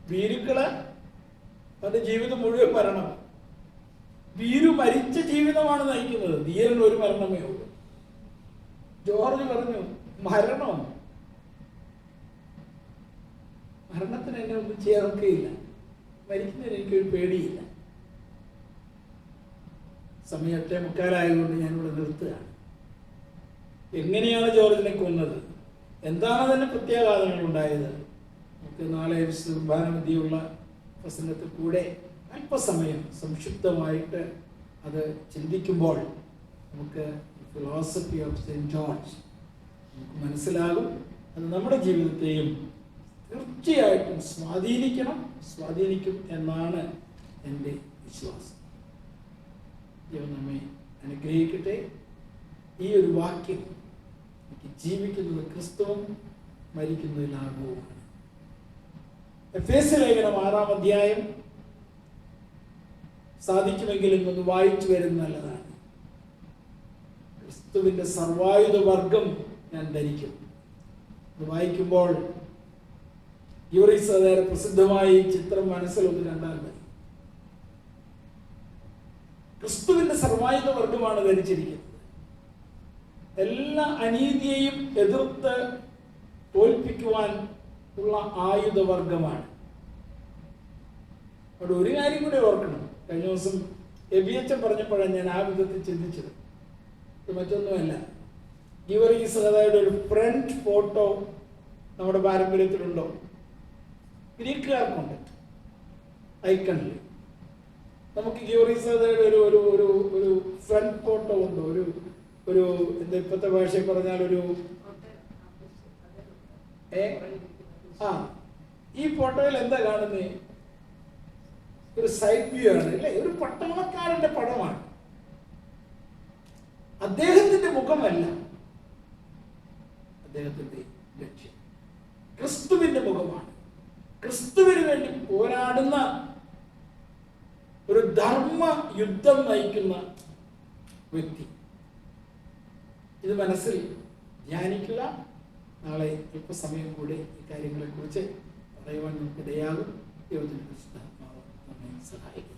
ഭീരുക്കള് തന്റെ ജീവിതം മുഴുവൻ മരണം. ഭീരു മരിച്ച ജീവിതമാണ് നയിക്കുന്നത്, ധീരൻ ഒരു മരണമേ ഉള്ളൂ. ജോർജ് പറഞ്ഞു, മരണത്തിന് എന്നെ ഒന്നും ചെയ്യാനൊക്കെയില്ല, മരിക്കുന്നതിന് എനിക്കൊരു പേടിയില്ല. സമയം 8:45 ഞാനിവിടെ നിർത്തുകയാണ്. എങ്ങനെയാണ് ജോർജിനെ കൊന്നത്, എന്താണ് അതിന് പ്രത്യാഘാതങ്ങൾ ഉണ്ടായത്, നമുക്ക് നാളെ കുർബാനമധ്യയുള്ള പ്രസംഗത്തിൽ കൂടെ അല്പസമയം സംക്ഷിപ്തമായിട്ട് അത് ചിന്തിക്കുമ്പോൾ നമുക്ക് ഫിലോസഫി ഓഫ് സെയിന്റ് ജോർജ് നമുക്ക് മനസ്സിലാകും. അത് നമ്മുടെ ജീവിതത്തെയും തീർച്ചയായിട്ടും സ്വാധീനിക്കും എന്നാണ് എൻ്റെ വിശ്വാസം. ദൈവം നമ്മെ അനുഗ്രഹിക്കട്ടെ. ഈ ഒരു വാക്യം, എനിക്ക് ജീവിക്കുന്നത് ക്രിസ്തുവും മരിക്കുന്നത് ലാഭവുമാണ്. എഫേസ്യ ലേഖനം 6-ാം അധ്യായം സാധിക്കുമെങ്കിലും ഒന്ന് വായിച്ചു വരുന്നത് നല്ലതാണ്. ക്രിസ്തുവിന്റെ സർവായുധ വർഗം ഞാൻ ധരിക്കും. ഇത് വായിക്കുമ്പോൾ യൂറിസേറെ പ്രസിദ്ധമായ ഈ ചിത്രം മനസ്സിലൊന്ന് കണ്ടാൽ മതി. ക്രിസ്തുവിന്റെ സർവായുധ വർഗമാണ് ധരിച്ചിരിക്കുന്നത്. എല്ലാ അനീതിയെയും എതിർത്ത് തോൽപ്പിക്കുവാൻ ഉള്ള ആയുധവർഗമാണ്. അവിടെ ഒരു കാര്യം കൂടെ ഓർക്കണം. കഴിഞ്ഞ ദിവസം എബിയച്ചൻ പറഞ്ഞപ്പോഴാണ് ഞാൻ ആ വിധത്തിൽ ചിന്തിച്ചത്. ഇത് മറ്റൊന്നുമല്ല, ഗീവർഗീസ് ഒരു ഫ്രണ്ട് ഫോട്ടോ നമ്മുടെ പാരമ്പര്യത്തിലുണ്ടോ? ഗ്രീക്കുകാർക്കുണ്ട് ഐക്കണിൽ. നമുക്ക് ഗീവർഗീസ് ഒരു ഒരു ഒരു ഒരു ഫ്രണ്ട് ഫോട്ടോ ഉണ്ടോ? ഒരു എന്താ ഇപ്പോഴത്തെ ഭാഷയിൽ പറഞ്ഞാൽ ഈ ഫോട്ടോയിൽ എന്താ കാണുന്നത്? ഒരു സൈഡ് വ്യൂ ആണ്, അല്ലേ? ഒരു പട്ടാളക്കാരന്റെ പടമാണ്. അദ്ദേഹത്തിന്റെ മുഖമല്ല അദ്ദേഹത്തിന്റെ ലക്ഷ്യം, ക്രിസ്തുവിന്റെ മുഖമാണ്. ക്രിസ്തുവിന് വേണ്ടി പോരാടുന്ന ഒരു ധർമ്മ യുദ്ധം നയിക്കുന്ന വ്യക്തി. ഇത് മനസ്സിൽ ധ്യാനിക്കുക. നാളെ അല്പസമയം കൂടെ ഈ കാര്യങ്ങളെക്കുറിച്ച് പറയുവാൻ നമുക്ക് ഇടയാകും. ദൈവത്തിന്റെ പരിശുദ്ധാത്മാവ് നമ്മെ സഹായിക്കും.